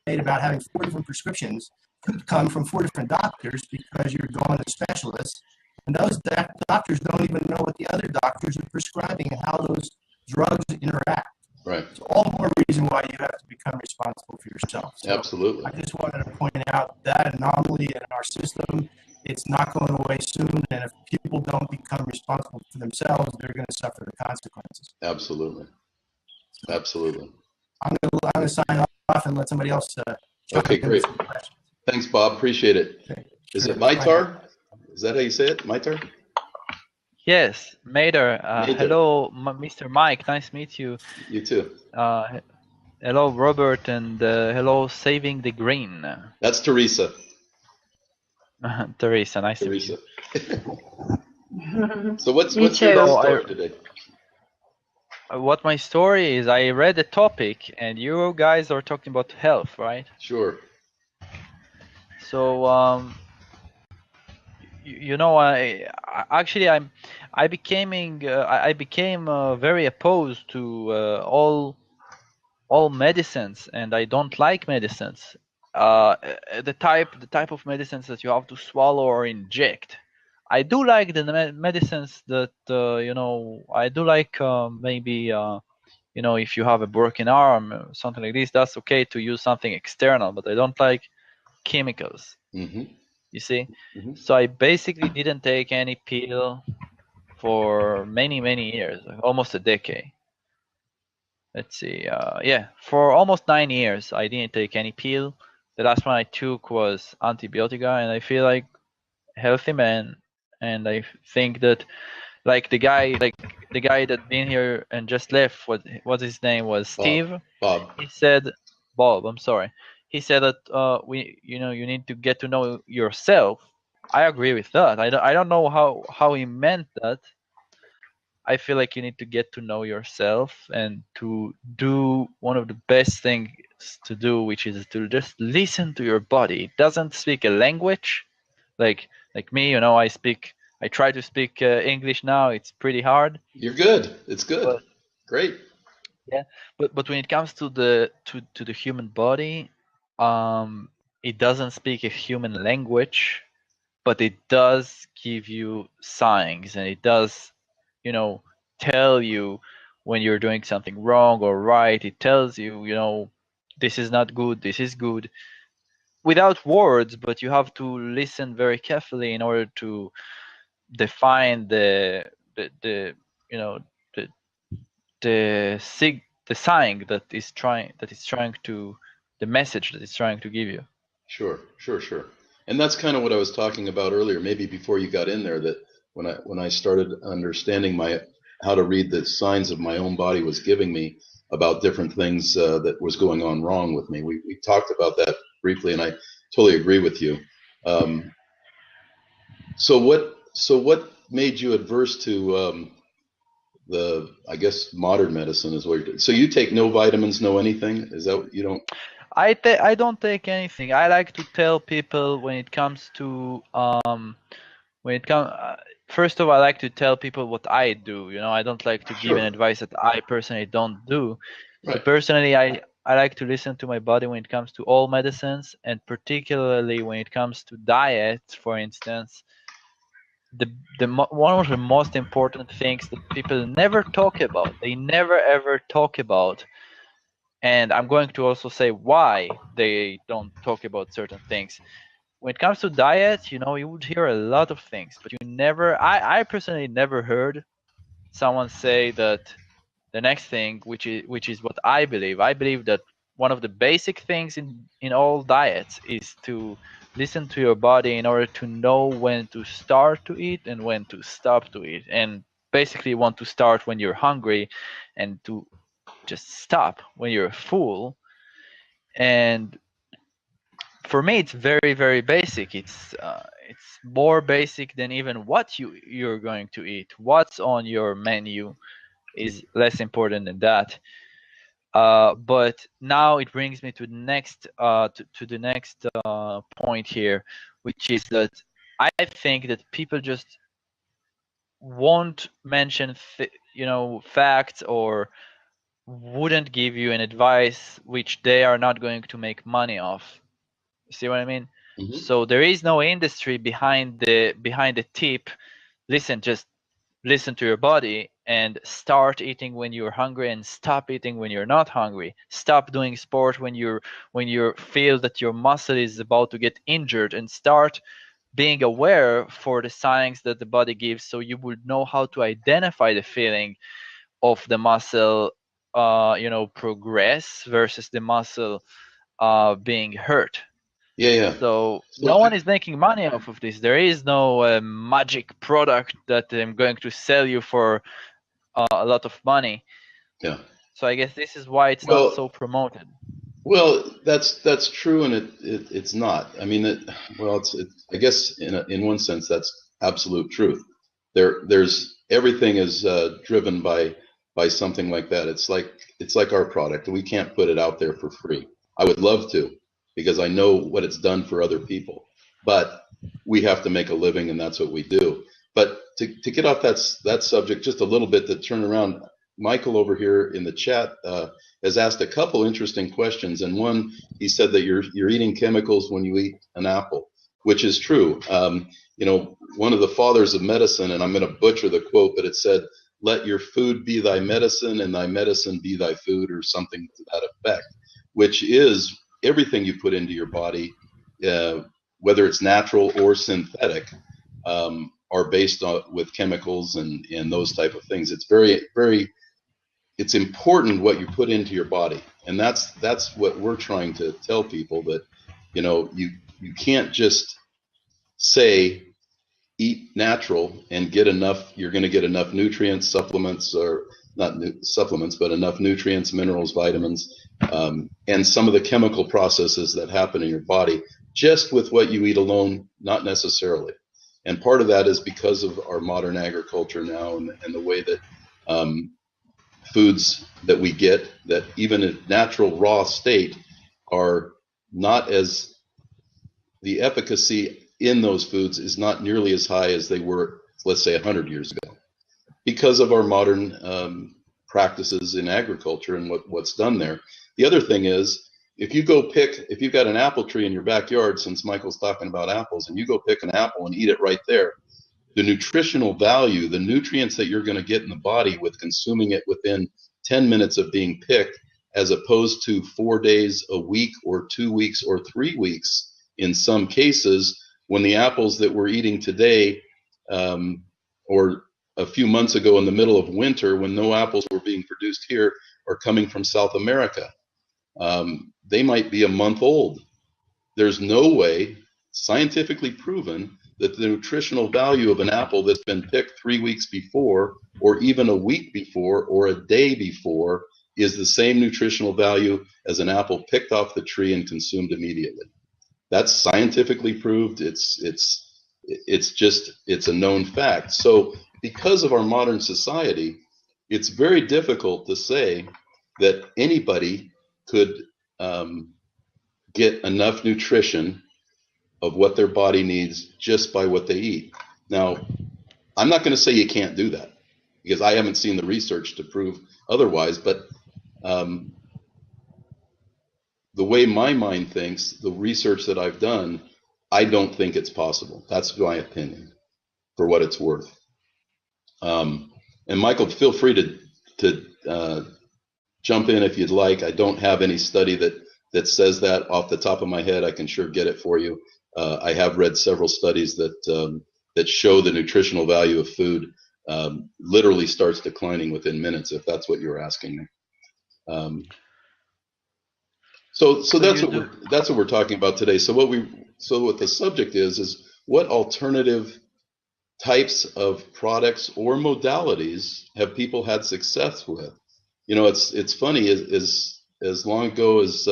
made about having 4 different prescriptions could come from 4 different doctors because you're going to specialists, and those doctors don't even know what the other doctors are prescribing and how those drugs interact. Right. It's all the more reason why you have to become responsible for yourself. So Absolutely. I just wanted to point out that anomaly in our system. It's not going away soon, and if people don't become responsible for themselves, they're going to suffer the consequences. Absolutely. Absolutely. I'm going to sign off and let somebody else. Okay, great. Thanks, Bob. Appreciate it. Okay. Is it Maitar? Is that how you say it? Maitar? Yes, Mater. Hello, Mr. Mike. Nice to meet you. You too. Hello, Robert, and hello, Saving the Green. That's Teresa. Teresa, nice Teresa. to meet you. So what's your story today? What my story is, I read a topic, and you guys are talking about health, right? Sure. So, you know, I became very opposed to all medicines, and I don't like medicines. The type of medicines that you have to swallow or inject. I do like the medicines that you know. I do like maybe you know, if you have a broken arm or something like this, that's okay to use something external. But I don't like chemicals. Mm-hmm. You see, so I basically didn't take any pill for many years, almost a decade. Let's see, yeah, for almost 9 years I didn't take any pill. The last one I took was antibiotica, and I feel like a healthy man. And I think that, like the guy that been here and just left, what his name was, Steve. Bob. He said, Bob. I'm sorry. He said that you need to get to know yourself. I agree with that. I don't know how he meant that. I feel like you need to get to know yourself and to do one of the best things to do, which is to just listen to your body. It doesn't speak a language, like me. You know, I try to speak English now. It's pretty hard. You're good. It's good. But, great. Yeah, but when it comes to the human body, it doesn't speak a human language, but it does give you signs, and it does, you know, tell you when you're doing something wrong or right. It tells you, you know, this is not good, this is good, without words, but you have to listen very carefully in order to define the you know the sign that is trying to message that it's trying to give you. Sure. And that's kind of what I was talking about earlier, maybe before you got in there, that when I started understanding how to read the signs of my own body was giving me about different things that was going on wrong with me. We talked about that briefly, and I totally agree with you. So what made you adverse to the, I guess, modern medicine is what you're doing? So you take no vitamins, no anything? Is that what you don't? I don't take anything. I like to tell people when it comes to first of all, I like to tell people what I do. I don't like to give an advice that I personally don't do. So Right. personally, I like to listen to my body when it comes to all medicines, and particularly when it comes to diet, for instance. One of the most important things that people never talk about, they never ever talk about, and I'm going to also say why they don't talk about certain things. When it comes to diet, you would hear a lot of things, but I personally never heard someone say that the next thing, which is what I believe that one of the basic things in all diets is to listen to your body in order to know when to start to eat and when to stop to eat, and basically want to start when you're hungry and to just stop when you're full. And for me, it's very, very basic. It's more basic than even what you're going to eat. What's on your menu is less important than that. But now it brings me to the next point here, which is that I think that people just won't mention facts, or wouldn't give you an advice which they are not going to make money off. See what I mean? Mm-hmm. So there is no industry behind the tip. Just listen to your body and start eating when you're hungry and stop eating when you're not hungry. Stop doing sport when you feel that your muscle is about to get injured, and start being aware for the signs that the body gives, so you would know how to identify the feeling of the muscle progress versus the muscle being hurt. Yeah. So no one is making money off of this. There is no magic product that I'm going to sell you for a lot of money. Yeah. So I guess this is why it's not so promoted. Well, that's true, and it's not. I mean, I guess in one sense that's absolute truth. There's everything is driven by something like that. It's like our product. We can't put it out there for free. I would love to, because I know what it's done for other people, but we have to make a living, and that's what we do. But to get off that subject just a little bit, to turn around, Michael over here in the chat has asked a couple interesting questions, and one, he said that you're eating chemicals when you eat an apple, which is true. One of the fathers of medicine, and I'm going to butcher the quote, but it said, "Let your food be thy medicine, and thy medicine be thy food," or something to that effect, which is everything you put into your body, whether it's natural or synthetic, are based on with chemicals and those type of things. It's very, very, it's important what you put into your body, and that's what we're trying to tell people, that you can't just say eat natural and get enough. You're going to get enough nutrients, supplements, or not supplements, but enough nutrients, minerals, vitamins, and some of the chemical processes that happen in your body just with what you eat alone, not necessarily. And part of that is because of our modern agriculture now, and the way that foods that we get, that even in natural raw state, are not as, the efficacy in those foods is not nearly as high as they were, let's say, 100 years ago, because of our modern practices in agriculture and what's done there. The other thing is, if you've got an apple tree in your backyard, since Michael's talking about apples, and you go pick an apple and eat it right there, the nutritional value, the nutrients that you're going to get in the body with consuming it within 10 minutes of being picked, as opposed to 4 days a week or 2 weeks or 3 weeks in some cases, when the apples that we're eating today, or a few months ago in the middle of winter, when no apples were being produced here, are coming from South America. they might be a month old. There's no way, scientifically proven, that the nutritional value of an apple that's been picked 3 weeks before, or even a week before, or a day before, is the same nutritional value as an apple picked off the tree and consumed immediately. That's scientifically proved. It's a known fact. So because of our modern society, it's very difficult to say that anybody could get enough nutrition of what their body needs just by what they eat. Now, I'm not going to say you can't do that, because I haven't seen the research to prove otherwise, but the way my mind thinks, the research that I've done, I don't think it's possible. That's my opinion, for what it's worth. And Michael, feel free to jump in if you'd like. I don't have any study that says that off the top of my head. I can sure get it for you. I have read several studies that show the nutritional value of food literally starts declining within minutes, if that's what you're asking me. So that's what we're talking about today. So what the subject is what alternative types of products or modalities have people had success with? You know, it's funny, as long ago as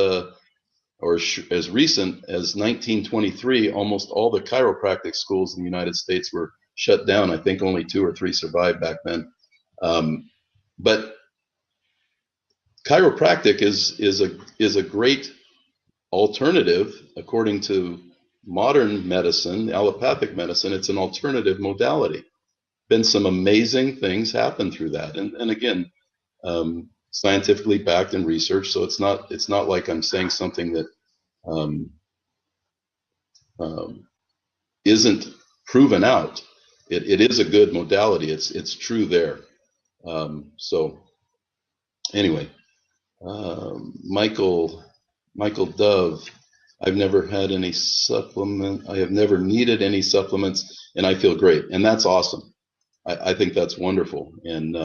as recent as 1923, almost all the chiropractic schools in the United States were shut down. I think only 2 or 3 survived back then. But chiropractic is a great alternative, according to modern medicine, allopathic medicine. It's an alternative modality. Been some amazing things happen through that, and again, scientifically backed and researched. So it's not like I'm saying something that isn't proven out. It is a good modality. It's true there. So anyway, Michael Dove, I've never had any supplement. I have never needed any supplements, and I feel great, and that's awesome. I think that's wonderful, and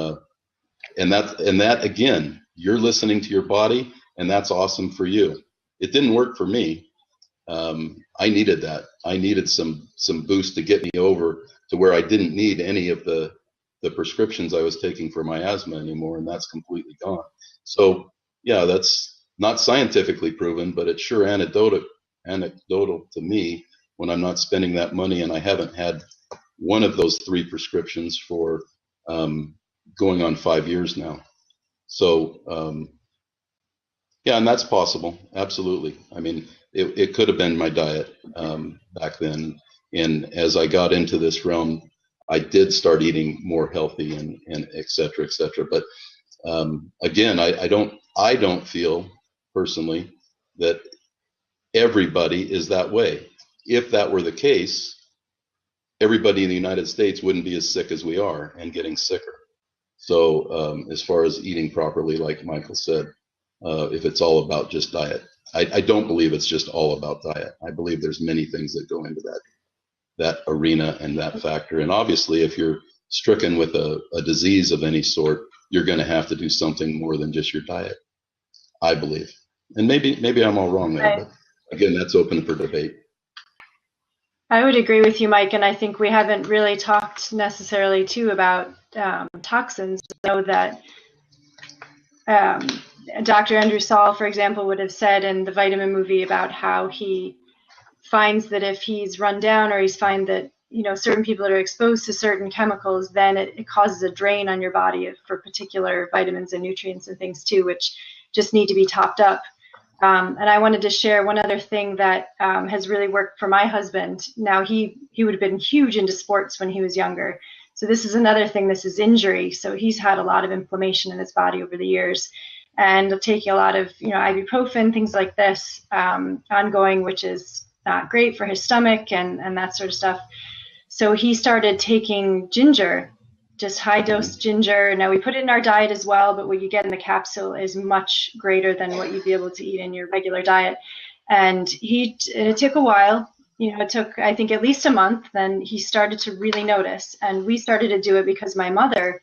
that again, you're listening to your body, and that's awesome for you. It didn't work for me. I needed that. I needed some boost to get me over to where I didn't need any of the prescriptions I was taking for my asthma anymore, and that's completely gone. So yeah, that's not scientifically proven, but it's sure anecdotal to me when I'm not spending that money, and I haven't had one of those 3 prescriptions for going on 5 years now. So yeah, and that's possible, absolutely. I mean, it could have been my diet back then, and as I got into this realm, I did start eating more healthy and et cetera, et cetera. But again, I don't feel personally that everybody is that way. If that were the case, everybody in the United States wouldn't be as sick as we are and getting sicker. So as far as eating properly, like Michael said, if it's all about just diet, I don't believe it's just all about diet. I believe there's many things that go into that arena and that factor. And obviously, if you're stricken with a disease of any sort, you're going to have to do something more than just your diet, I believe. And maybe I'm all wrong there, but again, that's open for debate. I would agree with you, Mike, and I think we haven't really talked necessarily too about toxins. I know that Dr. Andrew Saul, for example, would have said in the Vitamin movie about how he finds that if he's run down, or he's find that, you know, certain people that are exposed to certain chemicals, then it causes a drain on your body for particular vitamins and nutrients and things too, which just need to be topped up. And I wanted to share one other thing that has really worked for my husband. Now, he would have been huge into sports when he was younger. So this is another thing, this is injury. So he's had a lot of inflammation in his body over the years, and taking a lot of, you know, ibuprofen, things like this, ongoing, which is not great for his stomach and that sort of stuff. So he started taking ginger, just high dose ginger. Now we put it in our diet as well, but what you get in the capsule is much greater than what you'd be able to eat in your regular diet. And it took a while, you know, it took, I think, at least a month. Then he started to really notice, and we started to do it because my mother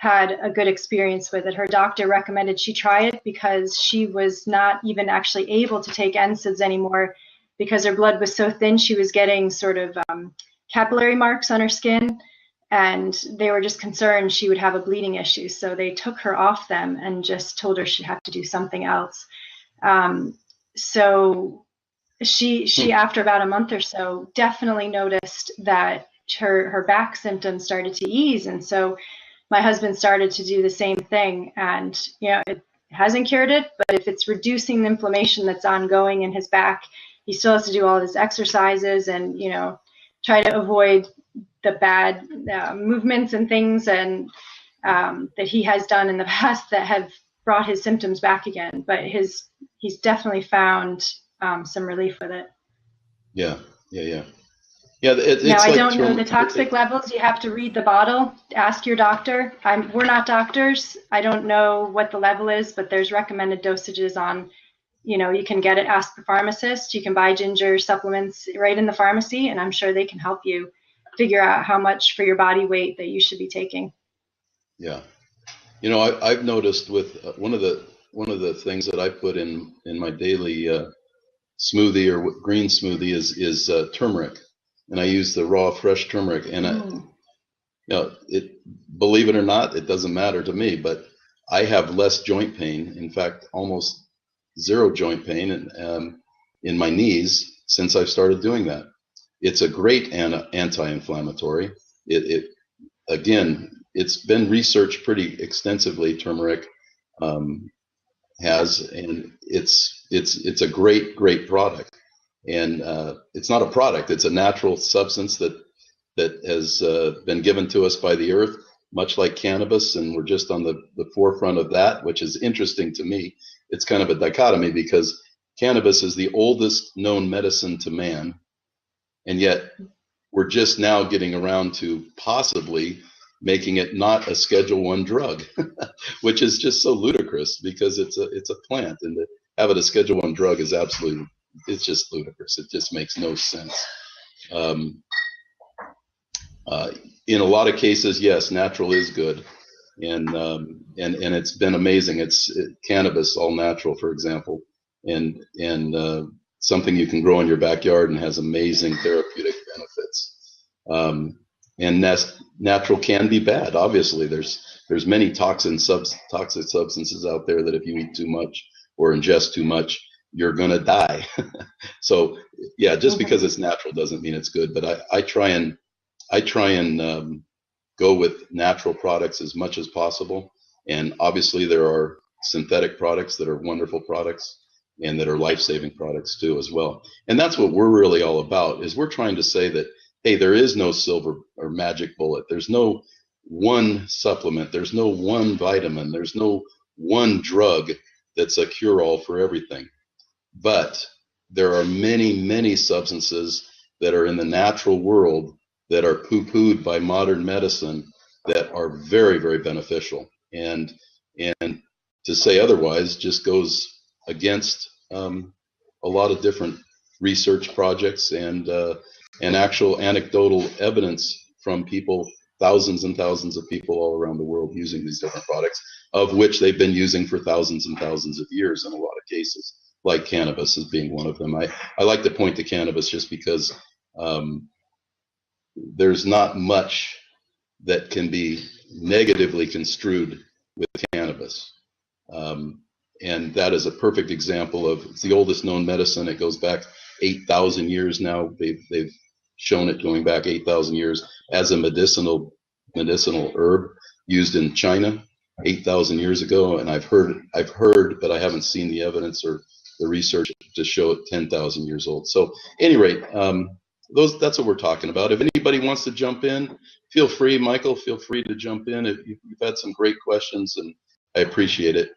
had a good experience with it. Her doctor recommended she try it because she was not even actually able to take NSAIDs anymore because her blood was so thin. She was getting sort of capillary marks on her skin, and they were just concerned she would have a bleeding issue. So they took her off them and just told her she'd have to do something else. So she after about a month or so definitely noticed that her back symptoms started to ease, and so my husband started to do the same thing. And it hasn't cured it, but if it's reducing the inflammation that's ongoing in his back, he still has to do all his exercises and try to avoid the bad movements and things and that he has done in the past that have brought his symptoms back again. But he's definitely found some relief with it. Yeah. Now, I don't know the toxic levels. You have to read the bottle. Ask your doctor. We're not doctors. I don't know what the level is, but there's recommended dosages on, you can get it. Ask the pharmacist. You can buy ginger supplements right in the pharmacy, and I'm sure they can help you figure out how much for your body weight that you should be taking. Yeah. I've noticed with one of the things that I put in my daily smoothie or green smoothie is turmeric. And I use the raw, fresh turmeric. And believe it or not, it doesn't matter to me, but I have less joint pain. In fact, almost zero joint pain in my knees since I've started doing that. It's a great anti-inflammatory. Again, it's been researched pretty extensively. Turmeric has, and it's a great product. And it's not a product; it's a natural substance that has been given to us by the earth, much like cannabis. And we're just on the forefront of that, which is interesting to me. It's kind of a dichotomy because cannabis is the oldest known medicine to man, and yet we're just now getting around to possibly making it not a Schedule I drug, which is just so ludicrous because it's a plant, and to have it a Schedule I drug is absolutely, it's just ludicrous. It just makes no sense. In a lot of cases, yes, natural is good, and it's been amazing. Cannabis, all natural, for example, and something you can grow in your backyard and has amazing therapeutic benefits. And natural can be bad. Obviously, there's many toxic substances out there that if you eat too much or ingest too much, you're gonna die. So yeah, just because it's natural doesn't mean it's good. But I try and go with natural products as much as possible. And obviously there are synthetic products that are wonderful products and that are life-saving products too as well. And that's what we're really all about, is we're trying to say that, hey, there is no silver or magic bullet. There's no one supplement. There's no one vitamin. There's no one drug that's a cure-all for everything. But there are many substances that are in the natural world that are poo-pooed by modern medicine that are very, very beneficial. And to say otherwise just goes against a lot of different research projects and actual anecdotal evidence from people, thousands and thousands of people all around the world using these different products, of which they've been using for thousands and thousands of years in a lot of cases, like cannabis as being one of them. I like to point to cannabis just because there's not much that can be negatively construed with cannabis. And that is a perfect example of, it's the oldest known medicine. It goes back 8,000 years now. They've shown it going back 8,000 years as a medicinal herb used in China 8,000 years ago. And I've heard, but I haven't seen the evidence or the research to show it 10,000 years old. So at any rate, that's what we're talking about. If anybody wants to jump in, feel free. Michael, feel free to jump in. You've had some great questions, and I appreciate it.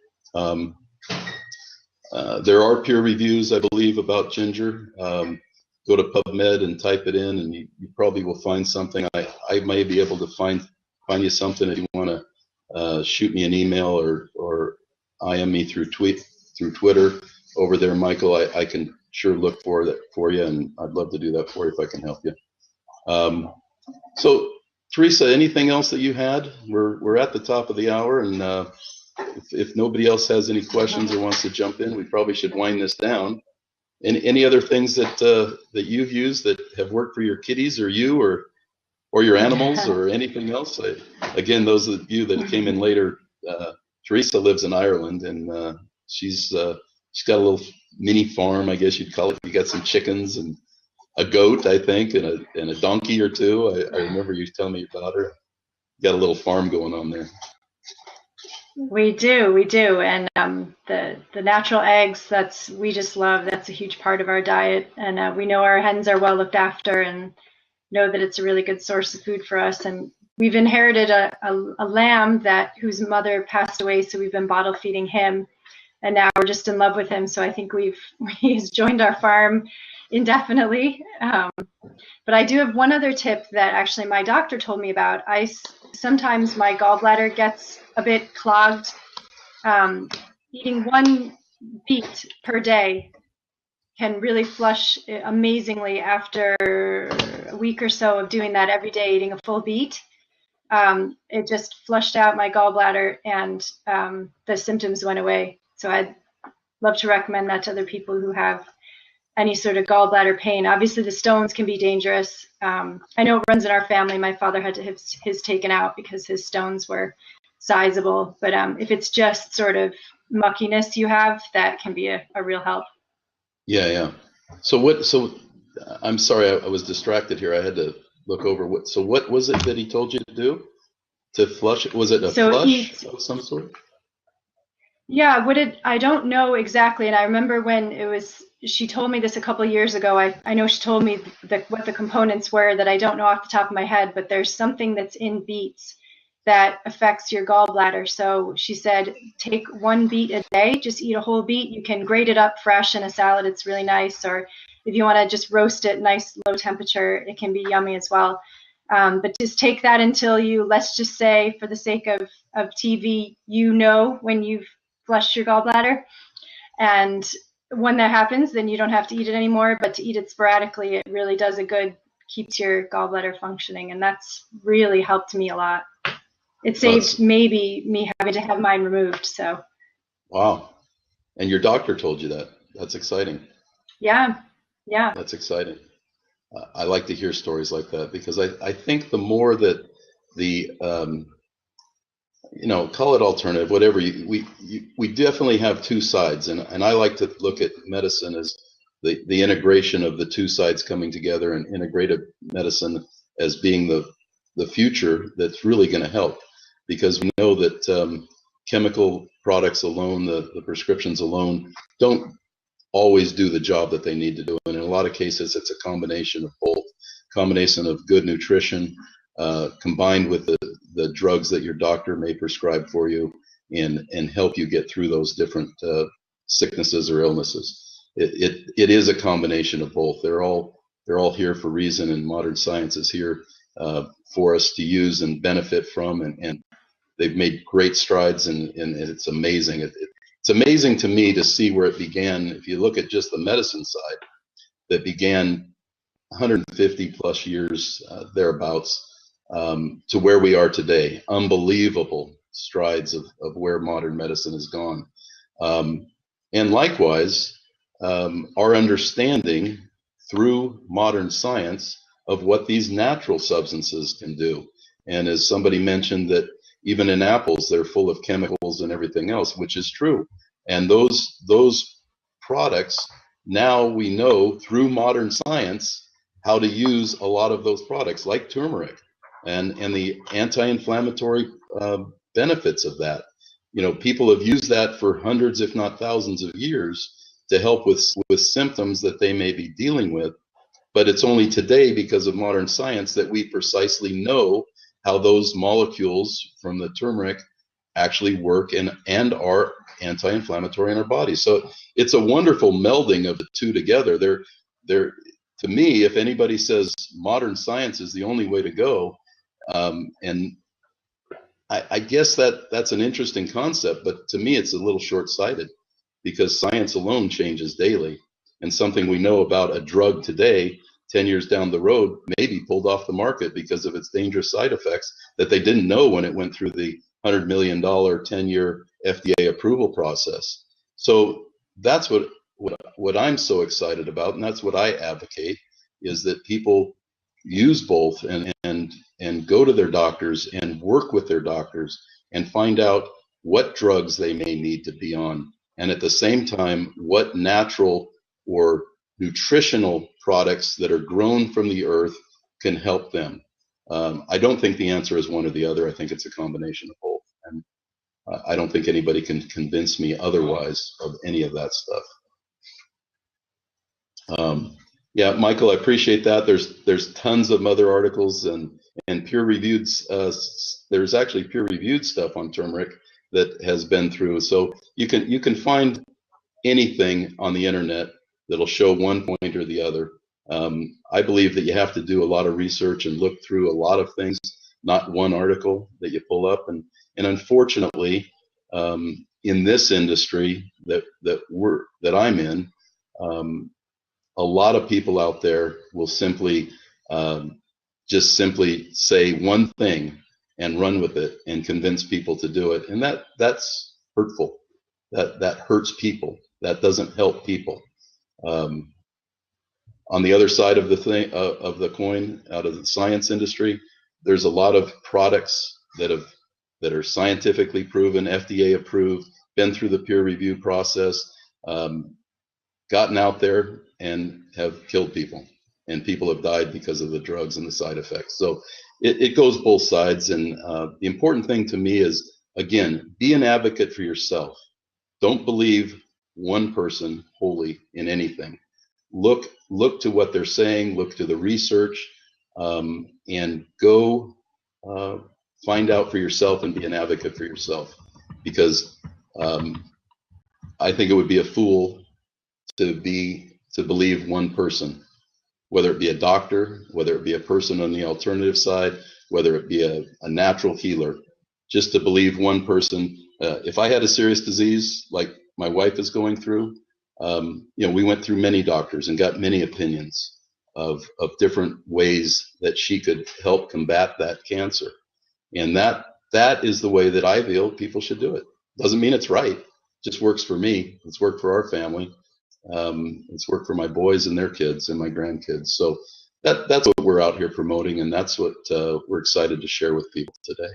There are peer reviews, I believe, about ginger. Go to PubMed and type it in, and you probably will find something. I may be able to find you something if you want to shoot me an email or IM me through Twitter over there, Michael. I can sure look for that for you, and I'd love to do that for you if I can help you. So Teresa, anything else that you had? We're at the top of the hour, and if nobody else has any questions or wants to jump in, we probably should wind this down. Any other things that that you've used that have worked for your kitties or you or your animals or anything else? Again, those of you that came in later, Teresa lives in Ireland, and she's got a little mini farm, I guess you'd call it. You got some chickens and a goat, I think, and a donkey or two. I remember you telling me about her. You got a little farm going on there. We do, and the natural eggs, we just love. That's a huge part of our diet, and we know our hens are well looked after, and know that it's a really good source of food for us. And we've inherited a lamb whose mother passed away, so we've been bottle feeding him, and now we're just in love with him. So I think he's joined our farm indefinitely. But I do have one other tip that actually my doctor told me about. Sometimes my gallbladder gets a bit clogged. Eating 1 beet per day can really flush amazingly. After a week or so of doing that every day, eating a full beet, it just flushed out my gallbladder, and the symptoms went away. So I'd love to recommend that to other people who have any sort of gallbladder pain. Obviously, the stones can be dangerous. I know it runs in our family. My father had to have his taken out because his stones were sizable. But if it's just sort of muckiness you have, that can be a real help. Yeah. So I'm sorry, I was distracted here. I had to look over what was it that he told you to do to flush it? Was it a flush of some sort? Yeah, I don't know exactly. And I remember when she told me this a couple of years ago. I know she told me what the components were that I don't know off the top of my head, but there's something that's in beets that affects your gallbladder. So she said, take 1 beet a day, just eat a whole beet. You can grate it up fresh in a salad. It's really nice. Or if you want to just roast it, nice low temperature, it can be yummy as well. But just take that until let's just say, for the sake of TV, when you've flushed your gallbladder. And when that happens, then you don't have to eat it anymore. But to eat it sporadically, it really does keeps your gallbladder functioning. And that's really helped me a lot. It saved maybe me having to have mine removed. So. Wow. And your doctor told you that. That's exciting. Yeah. That's exciting. I like to hear stories like that, because I think the more that the call it alternative, whatever, we definitely have two sides, and I like to look at medicine as the integration of the two sides coming together, and integrative medicine as being the future that's really going to help, because we know that chemical products alone, the prescriptions alone, don't always do the job that they need to do, and in a lot of cases it's a combination of both, combination of good nutrition combined with the drugs that your doctor may prescribe for you, and help you get through those different sicknesses or illnesses. It is a combination of both. They're all here for a reason, and modern science is here for us to use and benefit from, and they've made great strides, and it's amazing. It's amazing to me to see where it began. If you look at just the medicine side, that began 150 plus years thereabouts, to where we are today. Unbelievable strides of where modern medicine has gone. And likewise, our understanding through modern science of what these natural substances can do. And as somebody mentioned, that even in apples, they're full of chemicals and everything else, which is true. And those products, now we know through modern science how to use a lot of those products, like turmeric, and the anti-inflammatory benefits of that. People have used that for hundreds, if not thousands of years to help with symptoms that they may be dealing with. But it's only today, because of modern science, that we precisely know how those molecules from the turmeric actually work and are anti-inflammatory in our bodies. So it's a wonderful melding of the two together. They're to me, if anybody says modern science is the only way to go, and I guess that's an interesting concept, but to me it's a little short-sighted, because science alone changes daily, and something we know about a drug today 10 years down the road may be pulled off the market because of its dangerous side effects that they didn't know when it went through the $100 million 10-year FDA approval process. So that's what I'm so excited about, and that's what I advocate, is that people use both and go to their doctors and work with their doctors and find out what drugs they may need to be on, and at the same time what natural or nutritional products that are grown from the earth can help them. I don't think the answer is one or the other. I think it's a combination of both, and I don't think anybody can convince me otherwise of any of that stuff. Yeah, Michael, I appreciate that. There's tons of other articles and peer-reviewed. There's actually peer-reviewed stuff on turmeric that has been through. So you can find anything on the internet that'll show one point or the other. I believe that you have to do a lot of research and look through a lot of things, not one article that you pull up. And unfortunately, in this industry that I'm in, a lot of people out there will simply just simply say one thing and run with it and convince people to do it, and that's hurtful. That hurts people. That doesn't help people. On the other side of the coin, out of the science industry, there's a lot of products that are scientifically proven, FDA approved, been through the peer review process, gotten out there and have killed people, and people have died because of the drugs and the side effects. So it goes both sides, and the important thing to me is, again, be an advocate for yourself. Don't believe one person wholly in anything. Look to what they're saying, look to the research, and go find out for yourself and be an advocate for yourself, because I think it would be a fool to believe one person, whether it be a doctor, whether it be a person on the alternative side, whether it be a natural healer, just to believe one person. If I had a serious disease like my wife is going through, we went through many doctors and got many opinions of different ways that she could help combat that cancer. And that is the way that I feel people should do it. Doesn't mean it's right. It just works for me. It's worked for our family. It's worked for my boys and their kids and my grandkids. So that's what we're out here promoting, and that's what we're excited to share with people today.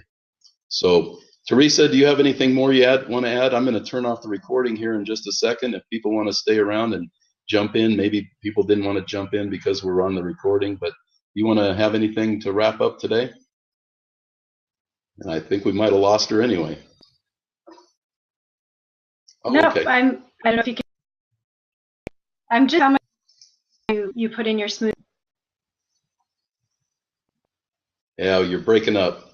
So Teresa, do you have anything more you want to add? I'm going to turn off the recording here in just a second. If people want to stay around and jump in, maybe people didn't want to jump in because we're on the recording, but you want to have anything to wrap up today? And I think we might have lost her anyway. Oh, no, okay. I don't know if you can. I'm just how much you put in your smoothie. Yeah, you're breaking up.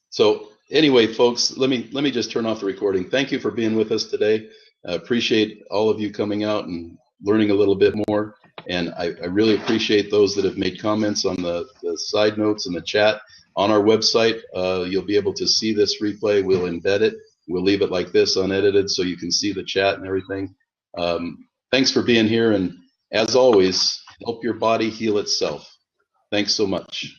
So anyway, folks, let me just turn off the recording. Thank you for being with us today. I appreciate all of you coming out and learning a little bit more. And I really appreciate those that have made comments on the side notes in the chat. On our website, you'll be able to see this replay. We'll embed it. We'll leave it like this, unedited, so you can see the chat and everything. Thanks for being here. And as always, help your body heal itself. Thanks so much.